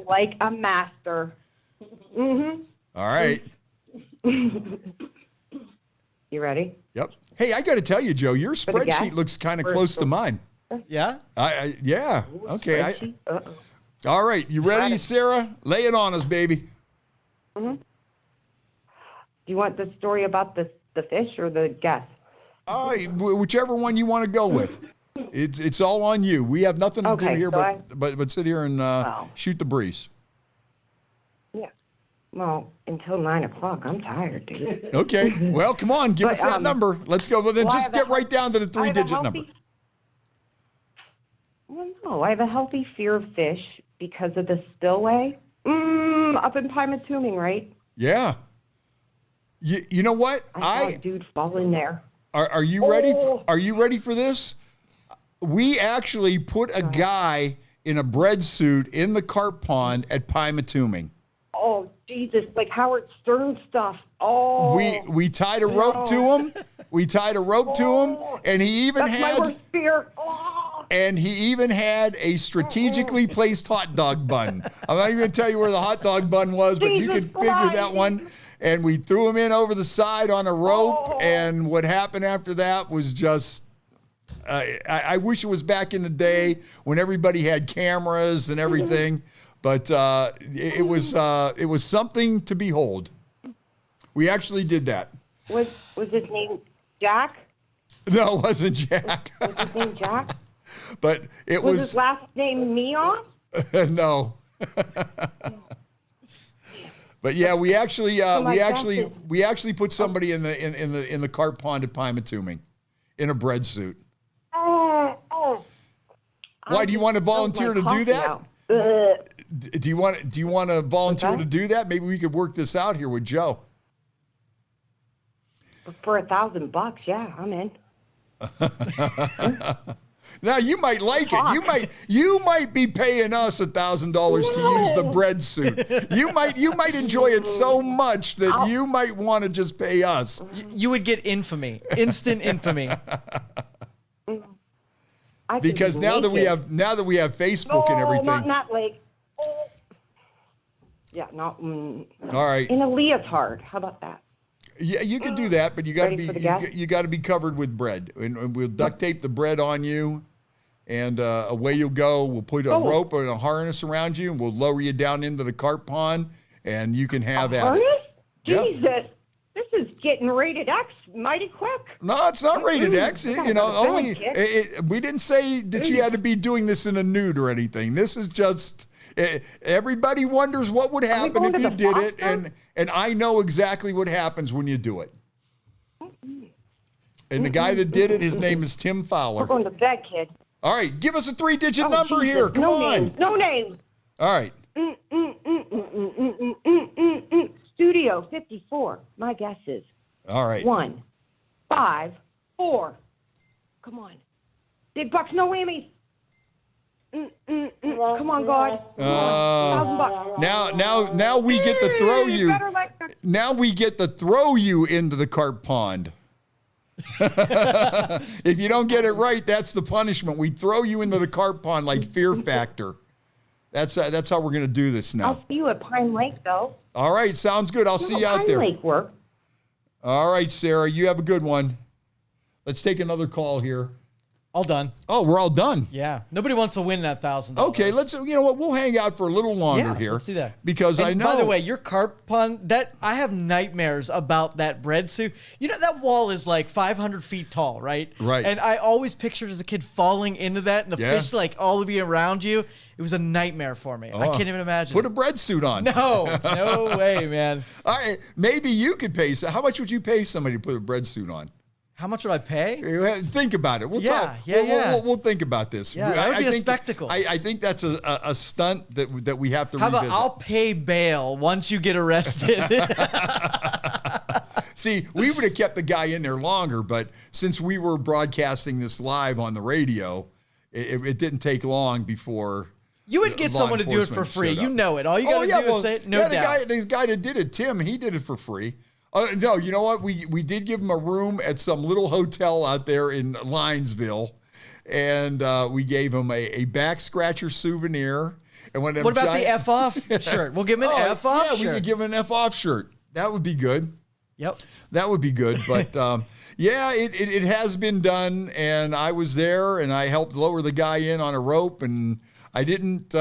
like a master. All right. You ready? Yep. Hey, I got to tell you, Joe, your For the spreadsheet guess? looks kind of For- close to mine. Yeah? Yeah. Okay. Uh-oh. All right. You ready, Ready. Sarah? Lay it on us, baby. Do you want the story about the fish or the guess? Whichever one you want to go with. It's all on you. We have nothing to do Okay, here so but sit here and shoot the breeze. Yeah. Well, until 9 o'clock, I'm tired, dude. Okay. Well, come on, give us that number. Let's go. Well, then well, I just have a get right down to the I have a 3-digit number. Well, no, I have a healthy fear of fish because of the spillway. Up in Pymatuming, right? Yeah. You know what? I saw a dude fall in there. Are you ready? Oh. Are you ready for this? We actually put a guy in a bread suit in the carp pond at Pymatuming. Oh, Jesus, like Howard Stern stuff. Oh. We tied a rope to him. We tied a rope to him, and he even That's my had worst fear. Oh. and he even had a strategically placed hot dog bun. I'm not even going to tell you where the hot dog bun was, but you Jesus can figure that Christ. one. And we threw him in over the side on a rope, and what happened after that was just. I wish it was back in the day when everybody had cameras and everything, but it was something to behold. We actually did that. Was his name Jack? No, it wasn't Jack. Was his name Jack? But it Was was his last name Meow? no. But yeah, we actually we actually put somebody in the carp pond at Pymatuming in a bread suit. Oh. Why do you want to volunteer to do that? Do you want to volunteer to do that? Maybe we could work this out here with Joe. For $1,000, yeah, I'm in. Now you might like it. You might be paying us $1,000 to use the bread suit. You might enjoy it so much that you might want to just pay us. You would get infamy, instant infamy. Because now that we have Facebook and everything. Not in that leg. Oh. Yeah, not. All right. In a leotard. How about that? Yeah, you can do that, but you got to Ready be for the guess? you got to be covered with bread, and we'll duct tape the bread on you, and away you'll go. We'll put a rope or a harness around you, and we'll lower you down into the carp pond, and you can have at Harness? it. Yep. Jesus. This is getting rated X mighty quick. No, it's not rated X. You know, only kid. we didn't say that you had to be doing this in a nude or anything. This is just everybody wonders what would happen if you did it, and I know exactly what happens when you do it. And the guy that did it, his name is Tim Fowler. We're going to bed, kid. All right, give us a 3-digit number Jesus. here. Come on. Names. No names. All right. Studio 54. My guess is All right. 1, 5, 4. Come on. Big bucks, no whammies. Come on, God. $1,000. Now we get to throw you. Better like that. Now we get to throw you into the carp pond. If you don't get it right, that's the punishment. We throw you into the carp pond like Fear Factor. That's how we're going to do this now. I'll see you at Pine Lake, though. All right, sounds good. I'll see you out there. Pine Lake work. All right, Sarah, you have a good one. Let's take another call here. All done. Oh, we're all done. Yeah. Nobody wants to win that $1,000. Okay, you know what? We'll hang out for a little longer here. Let's do that. Because and I know. By the way, your carp pond, I have nightmares about that bread suit. You know, that wall is like 500 feet tall, right? Right. And I always pictured as a kid falling into that and the fish like all to be around you. It was a nightmare for me. I can't even imagine. Put a bread suit on. No way, man. All right, maybe you could pay. How much would you pay somebody to put a bread suit on? How much would I pay? Think about it. We'll talk. We'll think about this. Yeah, that would be a spectacle. I think that's a stunt that we have to How revisit. about I'll pay bail once you get arrested? See, we would have kept the guy in there longer, but since we were broadcasting this live on the radio, it didn't take long before. You would get someone to do it for free. You know it. All you got to do is say it. No doubt. The guy that did it, Tim, he did it for free. No, you know what? We did give him a room at some little hotel out there in Linesville, and we gave him a back scratcher souvenir. And what about the F off shirt? We'll give him an F off shirt. Yeah, we could give him an F off shirt. That would be good. Yep. That would be good. But yeah, it has been done, and I was there, and I helped lower the guy in on a rope, and I didn't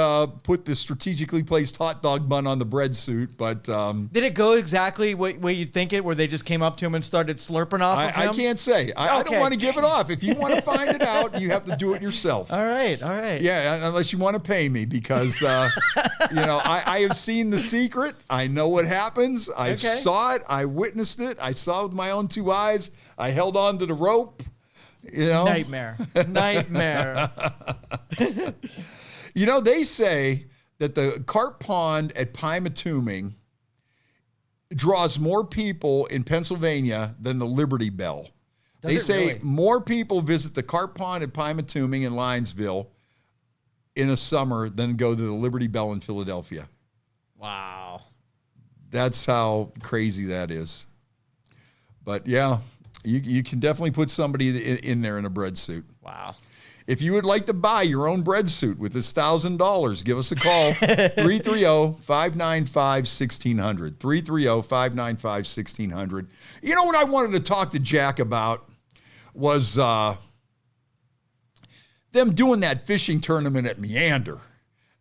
put the strategically placed hot dog bun on the bread suit, but... Did it go exactly where you'd think it, where they just came up to him and started slurping off of him? I can't say. I don't want to give it off. If you want to find it out, you have to do it yourself. All right. Yeah, unless you want to pay me, because, I have seen The Secret. I know what happens. I saw it. I witnessed it. I saw it with my own 2 eyes. I held on to the rope. Nightmare. They say that the carp pond at Pymatuming draws more people in Pennsylvania than the Liberty Bell. They say more people visit the carp pond at Pymatuming in Linesville in a summer than go to the Liberty Bell in Philadelphia. Wow. That's how crazy that is. But yeah, you can definitely put somebody in there in a bread suit. Wow. If you would like to buy your own bread suit with this $1,000, give us a call, 330-595-1600, 330-595-1600. You know what I wanted to talk to Jack about was them doing that fishing tournament at Meander.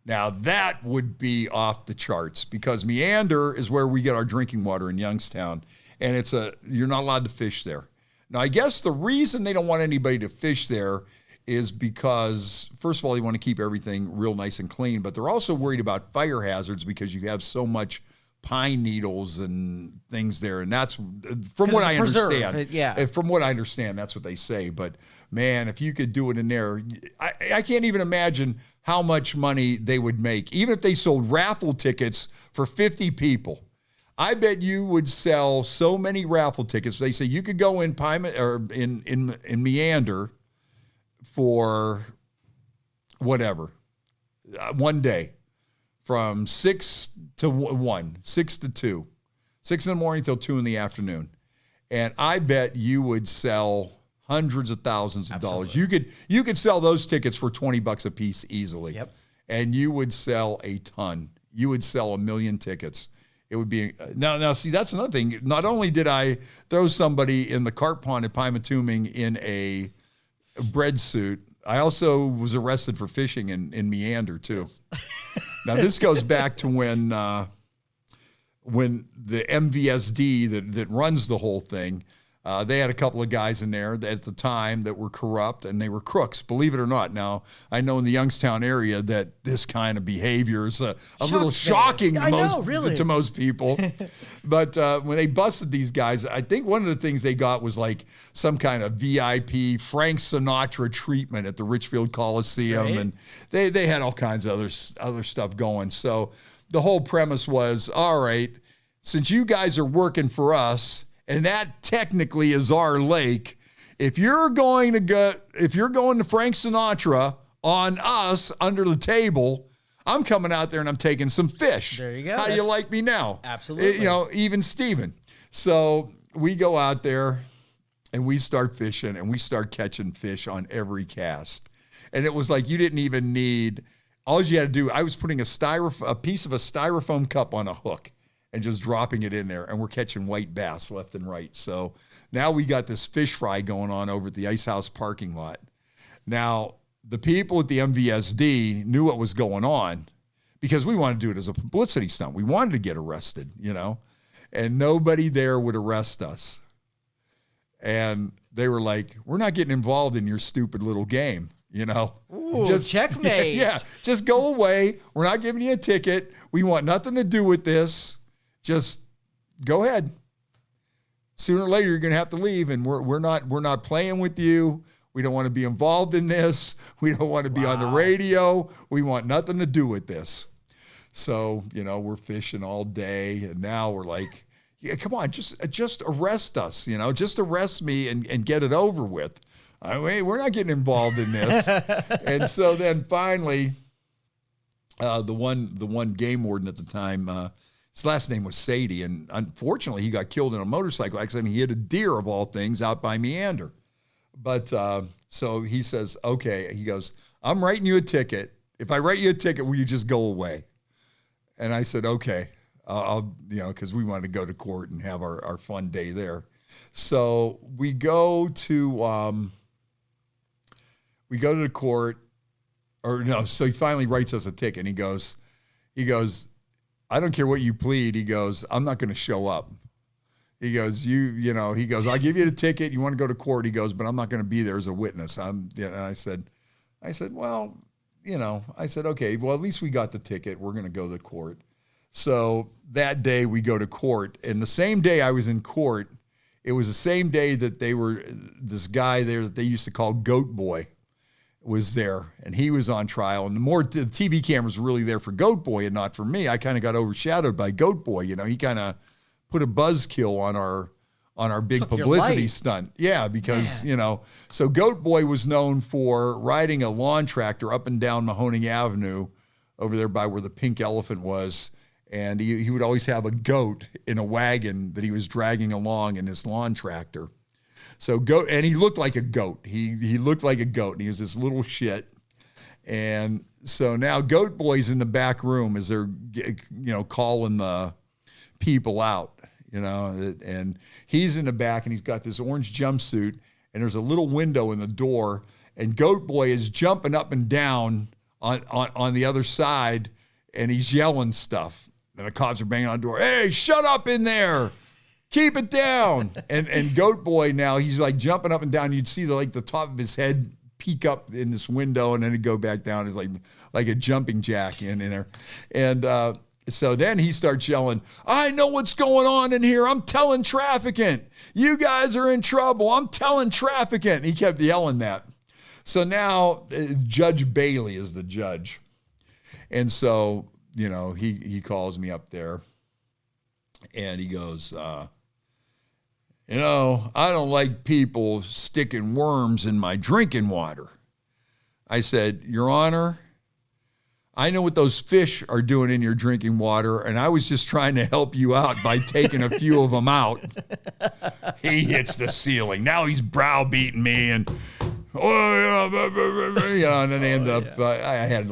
Now, that would be off the charts because Meander is where we get our drinking water in Youngstown, and you're not allowed to fish there. Now, I guess the reason they don't want anybody to fish there is because, first of all, they want to keep everything real nice and clean, but they're also worried about fire hazards because you have so much pine needles and things there. And that's, from what I understand, from what I understand, that's what they say. But man, if you could do it in there, I can't even imagine how much money they would make. Even if they sold raffle tickets for 50 people, I bet you would sell so many raffle tickets. They say you could go in in Meander for whatever, one day from 6 to 1, 6 to 2, 6 in the morning till 2 in the afternoon. And I bet you would sell hundreds of thousands of dollars. You could sell those tickets for $20 a piece easily. Yep. And you would sell a ton. You would sell 1 million tickets. It would be now. See, that's another thing. Not only did I throw somebody in the carp pond at Pymatuming in a bread suit, I also was arrested for fishing in Meander too. Now this goes back to when when the MVSD that runs the whole thing, they had a couple of guys in there at the time that were corrupt and they were crooks, believe it or not. Now, I know in the Youngstown area that this kind of behavior is a little shocking to most people. But when they busted these guys, I think one of the things they got was like some kind of VIP Frank Sinatra treatment at the Richfield Coliseum. Right. And they had all kinds of other stuff going. So the whole premise was, all right, since you guys are working for us, and that technically is our lake, if you're going to Frank Sinatra on us under the table, I'm coming out there and I'm taking some fish. There you go. How do you like me now? Absolutely. Even Steven. So we go out there and we start fishing and we start catching fish on every cast. And it was like you didn't even need, all you had to do, I was putting a piece of a styrofoam cup on a hook and just dropping it in there, and we're catching white bass left and right. So now we got this fish fry going on over at the Ice House parking lot. Now, the people at the MVSD knew what was going on because we wanted to do it as a publicity stunt. We wanted to get arrested, and nobody there would arrest us. And they were like, we're not getting involved in your stupid little game, Ooh, just checkmate. Yeah, just go away. We're not giving you a ticket. We want nothing to do with this. Just go ahead. Sooner or later, you're going to have to leave, and we're not playing with you. We don't want to be involved in this. We don't want to be on the radio. We want nothing to do with this. So, we're fishing all day, and now we're like, yeah, come on, just arrest us, just arrest me and get it over with. I mean, we're not getting involved in this. And so then finally, the one game warden at the time, his last name was Sadie, and unfortunately, he got killed in a motorcycle accident. He hit a deer, of all things, out by Meander. But so he says, okay, he goes, I'm writing you a ticket. If I write you a ticket, will you just go away? And I said, okay, I'll because we wanted to go to court and have our fun day there. So we go to the court, so he finally writes us a ticket, and he goes, I don't care what you plead. He goes, I'm not going to show up. He goes, I'll give you the ticket. You want to go to court? He goes, but I'm not going to be there as a witness. And I said, well, okay, well, at least we got the ticket. We're going to go to court. So that day we go to court, and the same day I was in court, it was the same day that this guy there that they used to call Goat Boy was there, and he was on trial. And the TV cameras were really there for Goat Boy and not for me. I kind of got overshadowed by Goat Boy. He kind of put a buzzkill on our big publicity stunt. Yeah, because, so Goat Boy was known for riding a lawn tractor up and down Mahoning Avenue over there by where the pink elephant was. And he would always have a goat in a wagon that he was dragging along in his lawn tractor. So and he looked like a goat. He looked like a goat, and he was this little shit. And so now Goat Boy's in the back room as they're, calling the people out, and he's in the back, and he's got this orange jumpsuit, and there's a little window in the door, and Goat Boy is jumping up and down on the other side, and he's yelling stuff. And the cops are banging on the door. Hey, shut up in there. Keep it down. And Goat Boy now, he's like jumping up and down. You'd see the top of his head peek up in this window, and then it'd go back down. It's like a jumping jack in there. And so then he starts yelling, I know what's going on in here. I'm telling trafficant. You guys are in trouble. I'm telling trafficant. He kept yelling that. So now Judge Bailey is the judge. And so, he calls me up there, and he goes, I don't like people sticking worms in my drinking water. I said, Your Honor, I know what those fish are doing in your drinking water, and I was just trying to help you out by taking a few of them out. He hits the ceiling. Now he's browbeating me, and and then they end up, I had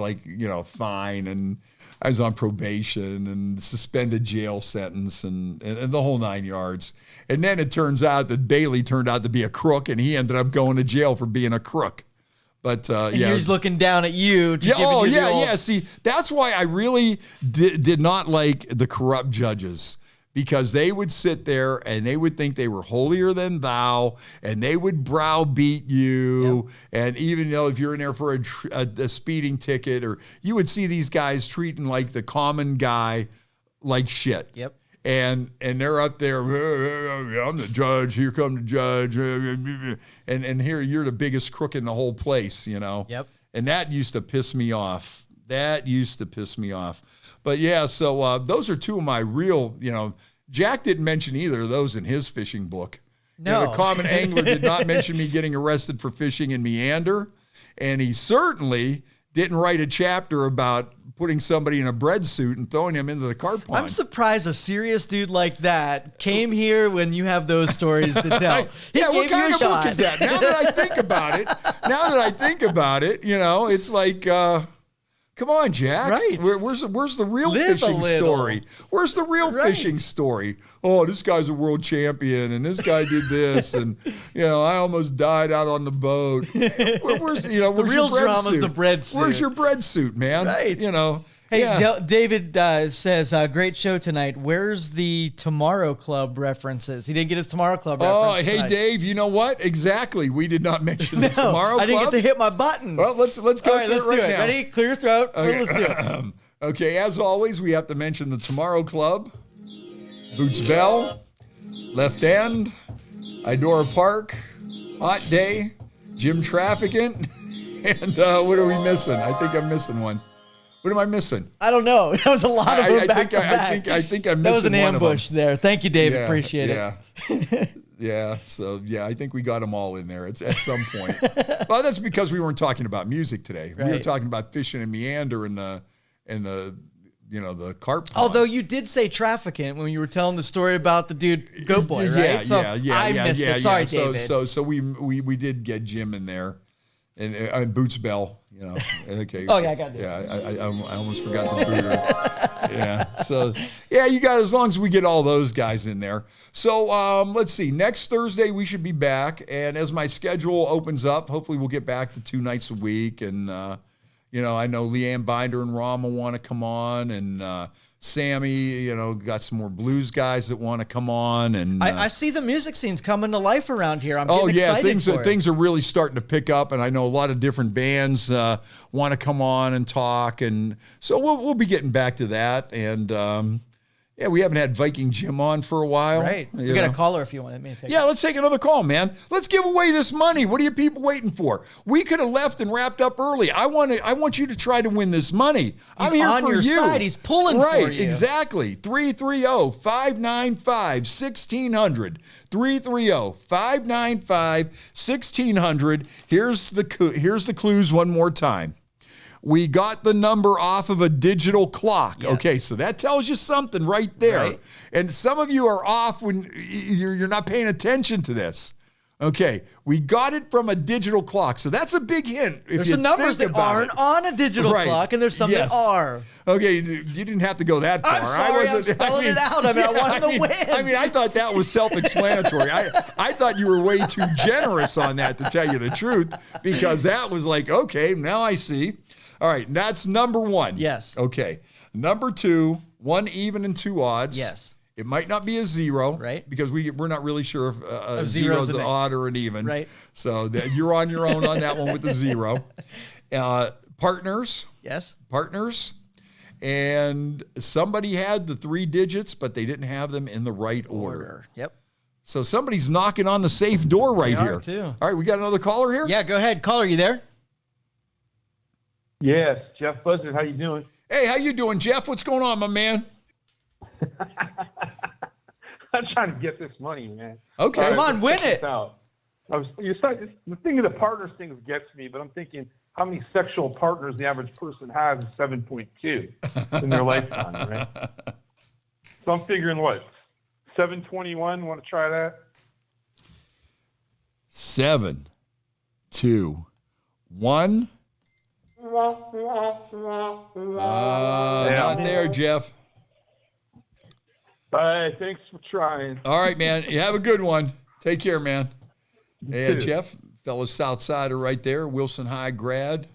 fine, and I was on probation and suspended jail sentence and the whole 9 yards. And then it turns out that Bailey turned out to be a crook, and he ended up going to jail for being a crook. But And yeah, he's looking down at you. yeah. Oh, yeah. See, that's why I really did not like the corrupt judges, because they would sit there and they would think they were holier than thou, and they would browbeat you. Yep. And even though if you're in there for a speeding ticket, or you would see these guys treating like the common guy like shit. Yep. And they're up there, I'm the judge, here come the judge. And here you're the biggest crook in the whole place, you know? Yep. And that used to piss me off. But yeah, so those are two of my real, Jack didn't mention either of those in his fishing book. No. The common angler did not mention me getting arrested for fishing in meander. And he certainly didn't write a chapter about putting somebody in a bread suit and throwing him into the carp pond. I'm surprised a serious dude like that came here when you have those stories to tell. Yeah, what kind of book is that? Now that I think about it, it's like, come on, Jack. Right. Where's the real fishing story? Where's the real fishing story? Oh, this guy's a world champion, and this guy did this, and I almost died out on the boat. Where's the real drama's the bread suit. Where's your bread suit, man? Right. Hey, yeah. David says, great show tonight. Where's the Tomorrow Club references? He didn't get his Tomorrow Club reference. Oh, hey, tonight. Dave, you know what? Exactly. We did not mention the Tomorrow Club. I didn't get to hit my button. Well, let's go. All right, let's do it. Now. Ready? Clear your throat. Okay. Let's do it. Okay, as always, we have to mention the Tomorrow Club, Boots Bell, Left End, Idora Park, Hot Day, Jim Trafficant, and what are we missing? I think I'm missing one. What am I missing? I don't know. That was a lot of them back to back. I think I'm missing one. That was an ambush there. Thank you, David. Yeah, Appreciate it. Yeah. So I think we got them all in there. It's at some point. Well, that's because we weren't talking about music today. Right. We were talking about fishing and meander and the the carp pond. Although you did say trafficant when you were telling the story about the dude Goat Boy, right? I missed it. Sorry, David. So we did get Jim in there, and Boots Bell. Okay. Oh yeah, I got it. Yeah, I almost forgot the booter. Yeah. So you got, as long as we get all those guys in there. So let's see. Next Thursday we should be back, and as my schedule opens up, hopefully we'll get back to 2 nights a week. And I know Leanne Binder and Rama want to come on, and Sammy, got some more blues guys that want to come on, and I see the music scene's coming to life around here. I'm getting excited things are really starting to pick up, and I know a lot of different bands want to come on and talk, and so we'll be getting back to that. And we haven't had Viking Jim on for a while. Right. We got a caller if you want me to take it. Let's take another call, man. Let's give away this money. What are you people waiting for? We could have left and wrapped up early. I want you to try to win this money. I'm here on for your you. side. He's pulling for you. Right, exactly. 330-595-1600. 330-595-1600. Here's the clues one more time. We got the number off of a digital clock. Yes. Okay, so that tells you something right there. Right. And some of you are off when you're not paying attention to this. Okay, we got it from a digital clock. So that's a big hint. There's some numbers that aren't on a digital clock, and there's some that are. Okay, you didn't have to go that far. I'm sorry, I'm spelling it out. I wanted to win. I thought that was self-explanatory. I thought you were way too generous on that, to tell you the truth, because that was like, okay, now I see. All right, that's number one. Yes. Okay. Number two, 1 even and 2 odds. Yes. It might not be a 0. Right. Because we're not really sure if a 0 is an odd or an even. Right. So you're on your own on that one with the 0. Partners. Yes. Partners. And somebody had the 3 digits, but they didn't have them in the right order. Yep. So somebody's knocking on the safe door right here. Too. All right, we got another caller here? Yeah, go ahead. Caller, you there? Yes, Jeff Buzzard, how you doing? Hey, how you doing, Jeff? What's going on, my man? I'm trying to get this money, man. Okay. Come on, win it. The thing of the partners thing gets me, but I'm thinking how many sexual partners the average person has is 7.2 in their lifetime, right? So I'm figuring what, 721? Want to try that? 7, 2, 1. Not there, Jeff. Bye. Thanks for trying. All right, man. You have a good one. Take care, man. Yeah, Jeff fellow South Sider right there, Wilson High grad,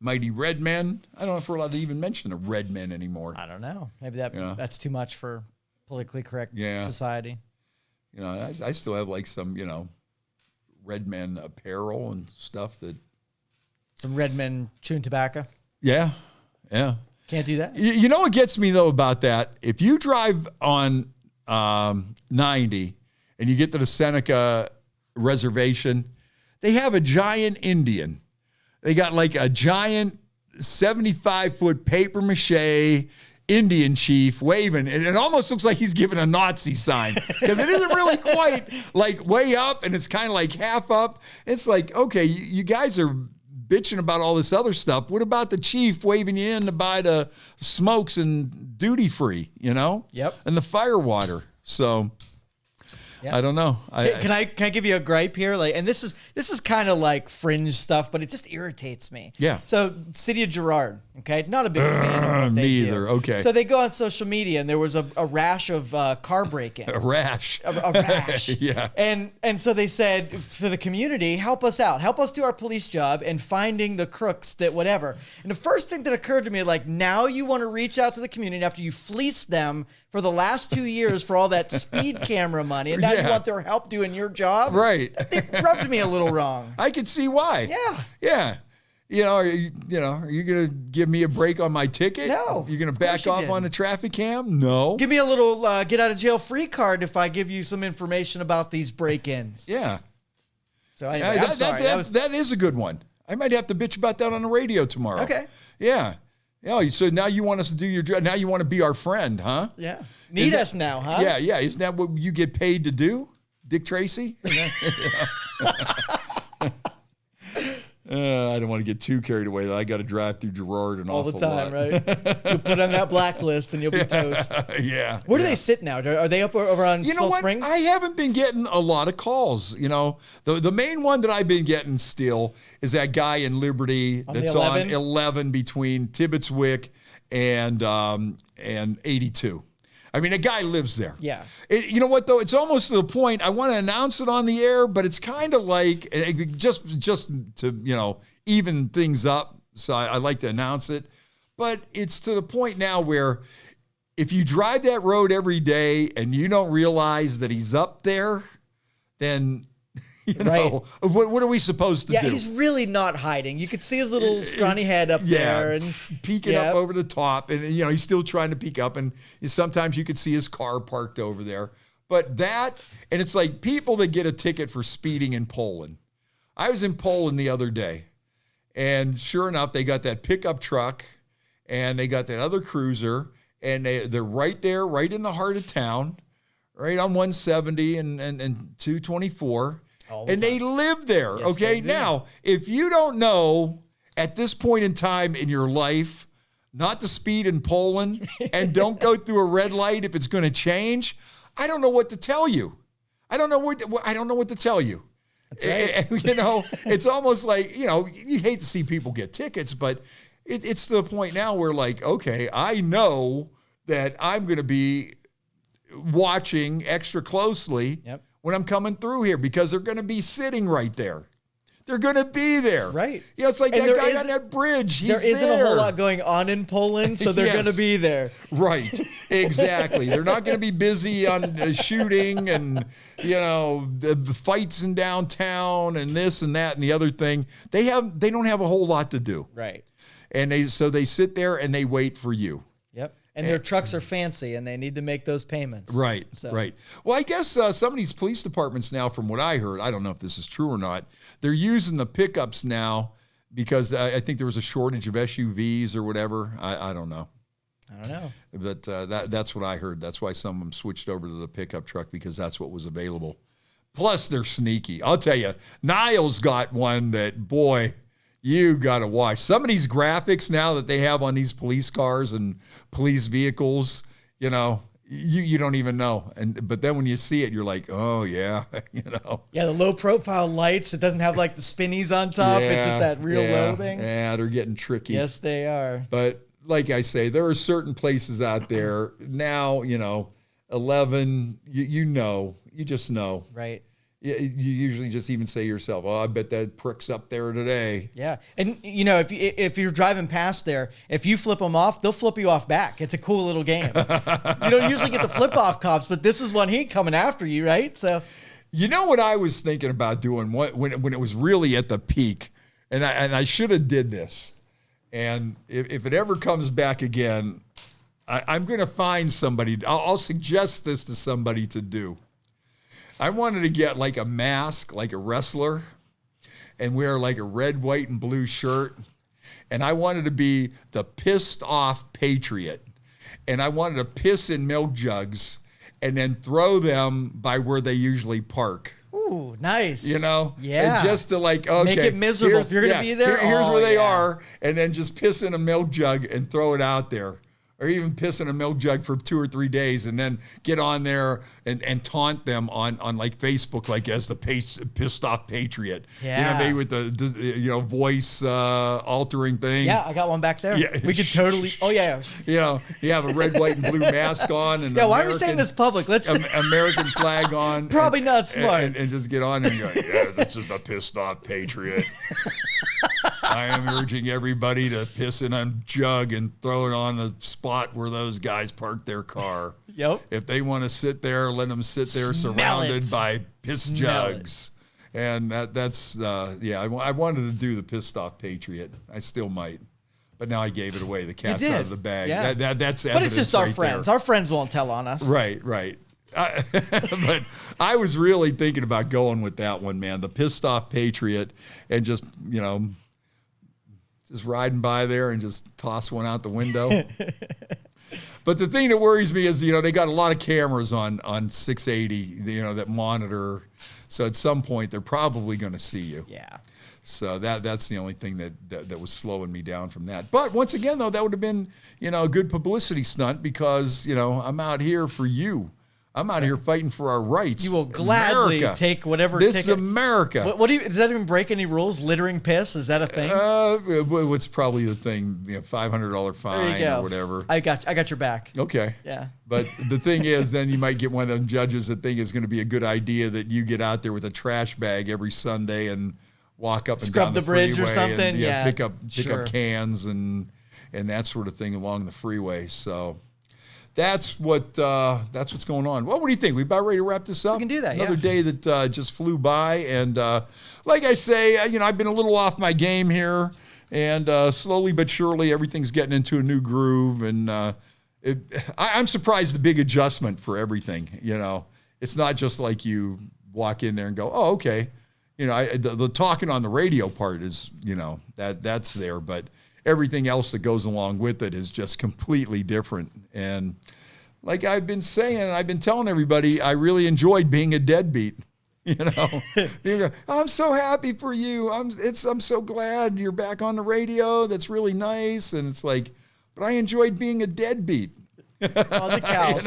mighty Redmen. I don't know if we're allowed to even mention the Redmen anymore. I don't know. Maybe that's too much for politically correct society. You know, I still have like some, you know, Redmen apparel and stuff that. Some Redmen chewing tobacco. Yeah. Yeah. Can't do that. You know what gets me though about that? If you drive on 90 and you get to the Seneca reservation, they have a giant Indian. They got like a giant 75-foot paper mache Indian chief waving, and it almost looks like he's giving a Nazi sign because it isn't really quite like way up, and it's kind of like half up. It's like, okay, you guys are bitching about all this other stuff. What about the chief waving you in to buy the smokes and duty free, you know? Yep. And the fire water. So I don't know. Can I give you a gripe here? Like, and this is kind of like fringe stuff, but it just irritates me. Yeah. So, City of Girard, okay, not a big fan of what they me do. either. Okay. So they go on social media, and there was a rash of car break-ins. A rash. A rash. Yeah. And so they said to the community, help us out, help us do our police job and finding the crooks that whatever. And the first thing that occurred to me, like, now you want to reach out to the community after you fleeced them for the last 2 years for all that speed camera money, and now you want their help doing your job? Right. It rubbed me a little wrong. I can see why. Yeah. Yeah. You know, are you going to give me a break on my ticket? No. You're going to back off on the traffic cam? No. Give me a little get out of jail free card if I give you some information about these break-ins. Yeah. So anyway, I'm sorry. That is a good one. I might have to bitch about that on the radio tomorrow. Okay. Yeah. Yeah. So now you want us to do your job. Now you want to be our friend, huh? Yeah. Need us now, huh? Yeah. Yeah. Isn't that what you get paid to do, Dick Tracy? I don't want to get too carried away. I got to drive through Girard an all awful the time, lot. right? You'll put on that blacklist and you'll be toast. Yeah. Where do they sit now? Are they up over on You know Salt what? Springs? I haven't been getting a lot of calls. You know, the main one that I've been getting still is that guy in Liberty that's on 11 between Tibbetswick and 82. I mean, a guy lives there. Yeah. You know what, though? It's almost to the point, I want to announce it on the air, but it's kind of like, just to, you know, even things up, so I like to announce it. But it's to the point now where if you drive that road every day and you don't realize that he's up there, then... You know, what are we supposed to do? Yeah, he's really not hiding. You could see his little scrawny head up there. And peeking up over the top. And, you know, he's still trying to peek up. And sometimes you could see his car parked over there. But that, and it's like people that get a ticket for speeding in Poland. I was in Poland the other day. And sure enough, they got that pickup truck. And they got that other cruiser. And they're right there, right in the heart of town. Right on 170 and 224. And they live there, yes, okay? Now, if you don't know at this point in time in your life not to speed in Poland and don't go through a red light if it's going to change, I don't know what to tell you. I don't know what to tell you. That's right. You know, it's almost like, you know, you hate to see people get tickets, but it's to the point now where, like, okay, I know that I'm going to be watching extra closely when I'm coming through here because they're going to be sitting right there. They're going to be there. Right. Yeah, it's like and that guy on that bridge. He's there isn't a whole lot going on in Poland, so they're going to be there. Right. Exactly. They're not going to be busy on shooting and, you know, the fights in downtown and this and that and the other thing. They don't have a whole lot to do. Right. And they sit there and they wait for you. Yep. And their trucks are fancy, and they need to make those payments. Right, right. Well, I guess some of these police departments now, from what I heard, I don't know if this is true or not, they're using the pickups now because I think there was a shortage of SUVs or whatever. I don't know. I don't know. But that's what I heard. That's why some of them switched over to the pickup truck because that's what was available. Plus, they're sneaky. I'll tell you, Niles got one that, boy... You got to watch. Some of these graphics now that they have on these police cars and police vehicles, you know, you don't even know. But then when you see it, you're like, oh, yeah, you know. Yeah, the low-profile lights. It doesn't have, like, the spinnies on top. It's just that real low thing. Yeah, they're getting tricky. Yes, they are. But like I say, there are certain places out there now, you know, 11, you know, you just know. Right. you usually just even say to yourself, "Oh, I bet that prick's up there today." Yeah, and if you're driving past there, if you flip them off, they'll flip you off back. It's a cool little game. You don't usually get the flip off cops, but this is one he coming after you, right? So, you know what I was thinking about doing when it was really at the peak, and I should have did this, and if it ever comes back again, I'm going to find somebody. I'll suggest this to somebody to do. I wanted to get like a mask, like a wrestler, and wear like a red, white, and blue shirt. And I wanted to be the pissed off patriot. And I wanted to piss in milk jugs and then throw them by where they usually park. ooh, nice. You know? Yeah. And just to like, okay. Make it miserable. If you're going to be there, here's where they are. And then just piss in a milk jug and throw it out there. Or even piss in a milk jug for 2 or 3 days and then get on there and taunt them on like Facebook, like as the pissed off patriot. Yeah. You know, maybe with the voice altering thing. Yeah, I got one back there. Yeah. We could totally. Oh yeah. You know, you have a red, white, and blue mask on, and Yeah. Why are we saying this public? Let's American flag on. Probably not smart. And just get on there and go, yeah, this is the pissed off patriot. I am urging everybody to piss in a jug and throw it on the spot where those guys park their car. Yep. If they want to sit there, let them sit there surrounded by piss jugs. And that's I wanted to do the pissed off patriot. I still might. But now I gave it away. The cat's out of the bag. Yeah. That's but it's just our right friends. there. Our friends won't tell on us. Right. But I was really thinking about going with that one, man. The pissed off patriot, and just riding by there and just toss one out the window. But the thing that worries me is, they got a lot of cameras on 680, that monitor. So at some point they're probably going to see you. Yeah. So that's the only thing that was slowing me down from that. But once again, though, that would have been, a good publicity stunt because, I'm out here for you. I'm out here fighting for our rights. You will gladly take whatever This ticket. is America. What does that even break any rules? Littering piss? Is that a thing? What's probably the thing? $500 fine or whatever. I got your back. Okay. Yeah. But the thing is, then you might get one of them judges that think it's going to be a good idea that you get out there with a trash bag every Sunday and walk up and Scrub down the bridge or freeway something. And, yeah. Pick up cans and that sort of thing along the freeway. So. That's what's going on. Well, what do you think? We about ready to wrap this up? We can do that. Another day that just flew by, and like I say, I've been a little off my game here, and slowly but surely everything's getting into a new groove, and I'm surprised the big adjustment for everything. It's not just like you walk in there and go, oh, okay. The talking on the radio part is, that's there, but everything else that goes along with it is just completely different. And like I've been saying, I've been telling everybody, I really enjoyed being a deadbeat. I'm so happy for you. I'm so glad you're back on the radio. That's really nice. And it's like, but I enjoyed being a deadbeat. On the couch.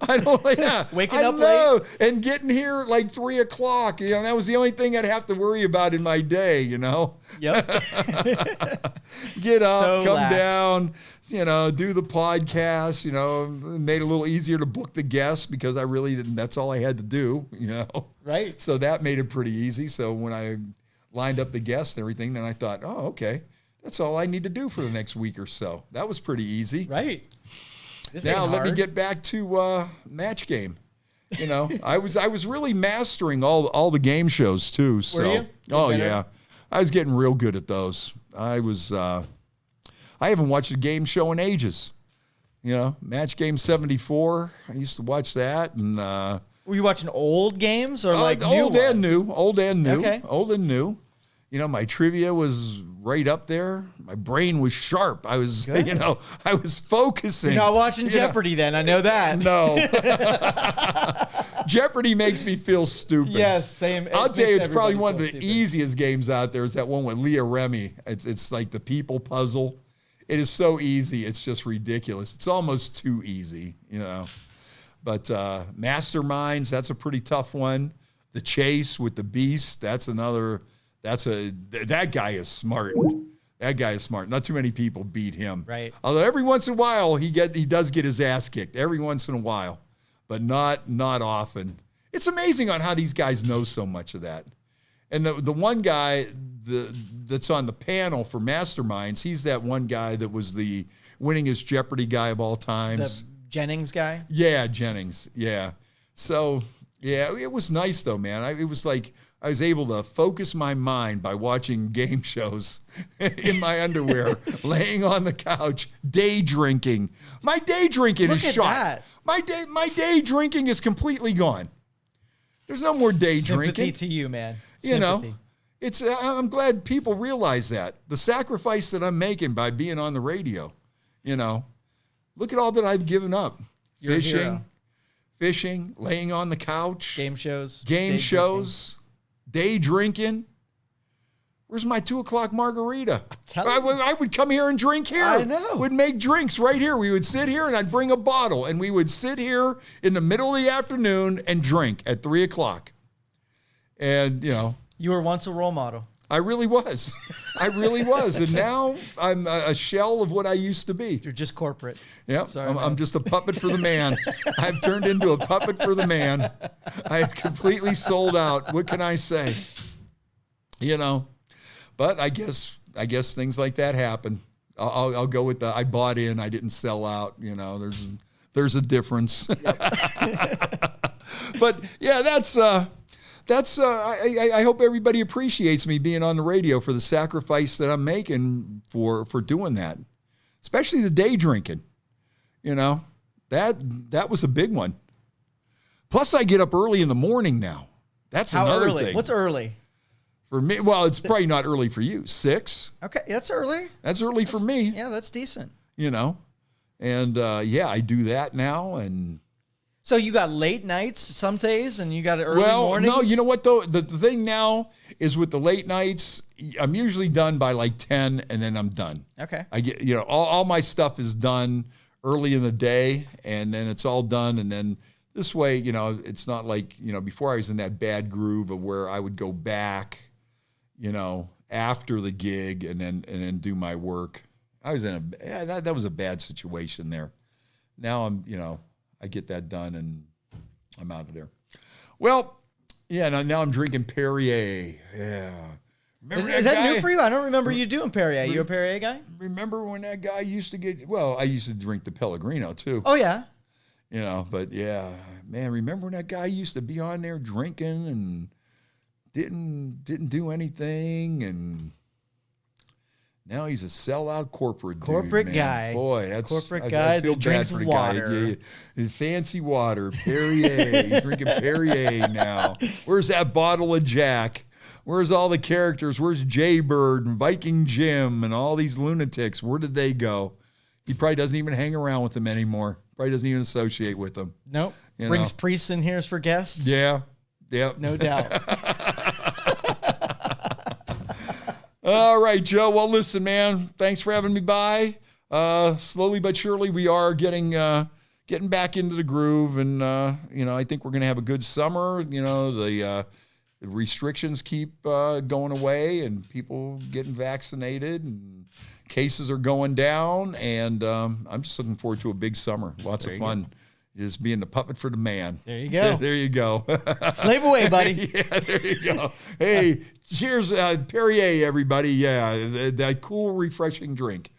I don't, Waking up late. And getting here at like 3 o'clock. That was the only thing I'd have to worry about in my day, Yep. Get up, So come lax. down, do the podcast, made it a little easier to book the guests because I really didn't, that's all I had to do, Right. So that made it pretty easy. So when I lined up the guests and everything, then I thought, oh, okay, that's all I need to do for the next week or so. That was pretty easy. Right. This Now ain't let me hard. get back to match game. I was really mastering all the game shows too. So Were you? Oh better? yeah, I was getting real good at those. I haven't watched a game show in ages. Match Game 74. I used to watch that, and Were you watching old games or like new old and ones? new, old and new, Okay. old and new. My trivia was right up there. My brain was sharp. I was, Good. I was focusing. You're not watching Jeopardy then. I know that. No. Jeopardy makes me feel stupid. Yes, same. I'll tell you, it's probably everybody one of feel the stupid. easiest games out there is that one with Leah Remy. It's like the people puzzle. It is so easy. It's just ridiculous. It's almost too easy, But Masterminds, that's a pretty tough one. The Chase with the Beast, that guy is smart. That guy is smart. Not too many people beat him. Right. Although every once in a while he does get his ass kicked. Every once in a while, but not often. It's amazing on how these guys know so much of that. And the one guy that's on the panel for Masterminds, he's that one guy that was the winningest Jeopardy guy of all times. The Jennings guy? Yeah, Jennings. Yeah. So, yeah, it was nice though, man. It was like I was able to focus my mind by watching game shows in my underwear, laying on the couch, day drinking. My day drinking is shot. That. My day drinking is completely gone. There's no more day Sympathy drinking. to you, man. You know, Sympathy. I'm glad people realize that. The sacrifice that I'm making by being on the radio, you know, look at all that I've given up. You're a hero. Fishing, laying on the couch. Game shows. Day drinking. Where's my 2:00 margarita? telling you. I would come here and drink here. I know. We'd make drinks right here. We would sit here and I'd bring a bottle and we would sit here in the middle of the afternoon and drink at 3:00. And, you know. You were once a role model. I really was. I really was. And now I'm a shell of what I used to be. You're just corporate. Yep. Sorry, I'm just a puppet for the man. I've turned into a puppet for the man. I've completely sold out. What can I say? You know, but I guess things like that happen. I'll go with I bought in. I didn't sell out. You know, there's a difference. But yeah, that's I hope everybody appreciates me being on the radio for the sacrifice that I'm making for doing that, especially the day drinking. You know, that was a big one. Plus, I get up early in the morning now. That's another early? thing. What's early? For me? Well, it's probably not early for you. 6. Okay, that's early. That's early for me. Yeah, that's decent. You know, and yeah, I do that now. And so you got late nights some days, and you got early mornings? No, you know what though? The thing now is with the late nights, I'm usually done by like 10, and then I'm done. Okay. I get, you know, all my stuff is done early in the day, and then it's all done, and then this way, you know, it's not like, you know, before I was in that bad groove of where I would go back, you know, after the gig and then do my work. I was in that was a bad situation there. Now I'm, you know, I get that done and I'm out of there. Well, yeah, now I'm drinking Perrier. Yeah. Is that new for you? I don't remember you doing Perrier. You a Perrier guy? Remember when that guy used to get, well, I used to drink the Pellegrino too. Oh, yeah. You know, but yeah, man, remember when that guy used to be on there drinking and didn't do anything, and now he's a sellout corporate dude, guy. Boy, that's corporate guy that drinks water. Yeah, fancy water, Perrier. He's drinking Perrier now. Where's that bottle of Jack? Where's all the characters? Where's Jaybird and Viking Jim and all these lunatics? Where did they go? He probably doesn't even hang around with them anymore. Probably doesn't even associate with them. Nope. You Brings know? priests in here for guests. Yeah. Yep. No doubt. All right, Joe. Well, listen, man, thanks for having me by. Slowly but surely, we are getting back into the groove, and you know, I think we're going to have a good summer. You know, the restrictions keep going away, and people getting vaccinated, and cases are going down, and I'm just looking forward to a big summer. Lots of fun. Just being the puppet for the man. There you go. There you go. Slave away, buddy. Yeah, there you go. Hey, cheers, Perrier, everybody. Yeah, that cool, refreshing drink.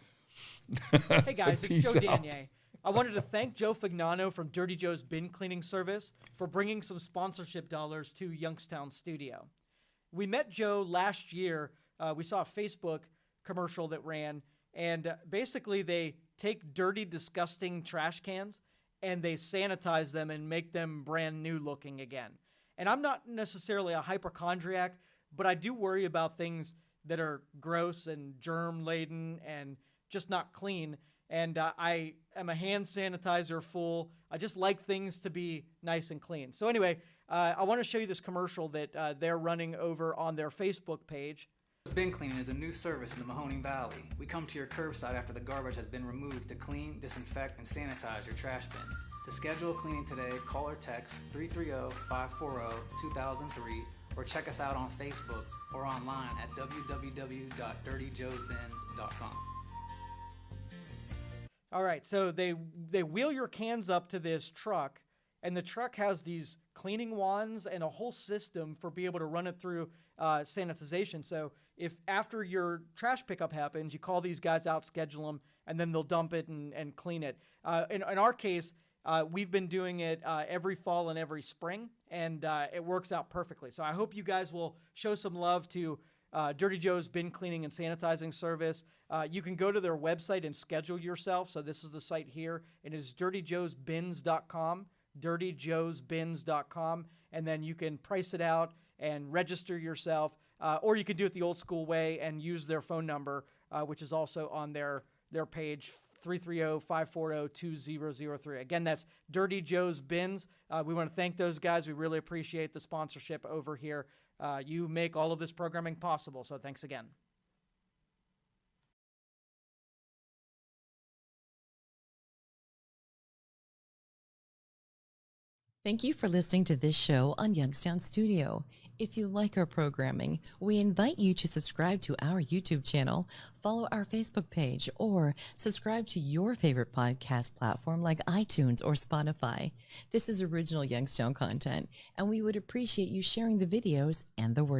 Hey, guys, it's Peace Joe out. Danier. I wanted to thank Joe Fignano from Dirty Joe's Bin Cleaning Service for bringing some sponsorship dollars to Youngstown Studio. We met Joe last year. We saw a Facebook commercial that ran, and basically they take dirty, disgusting trash cans and they sanitize them and make them brand new looking again. And I'm not necessarily a hypochondriac, but I do worry about things that are gross and germ-laden and just not clean. And I am a hand sanitizer fool. I just like things to be nice and clean. So anyway, I want to show you this commercial that they're running over on their Facebook page. Bin cleaning is a new service in the Mahoning Valley. We come to your curbside after the garbage has been removed to clean, disinfect, and sanitize your trash bins. To schedule a cleaning today, call or text 330-540-2003 or check us out on Facebook or online at www.dirtyjoesbins.com. All right, so they wheel your cans up to this truck, And the truck has these cleaning wands and a whole system for being able to run it through sanitization. So if after your trash pickup happens, you call these guys out, schedule them, and then they'll dump it and clean it. In our case, we've been doing it every fall and every spring, and it works out perfectly. So I hope you guys will show some love to Dirty Joe's bin cleaning and sanitizing service. You can go to their website and schedule yourself. So this is the site here. It is dirtyjoesbins.com, dirtyjoesbins.com, and then you can price it out and register yourself, or you can do it the old school way and use their phone number, which is also on their page, 330-540-2003. Again, that's Dirty Joe's Bins. We want to thank those guys. We really appreciate the sponsorship over here. You make all of this programming possible, so thanks again. Thank you for listening to this show on Youngstown Studio. If you like our programming, we invite you to subscribe to our YouTube channel, follow our Facebook page, or subscribe to your favorite podcast platform like iTunes or Spotify. This is original Youngstown content, and we would appreciate you sharing the videos and the word.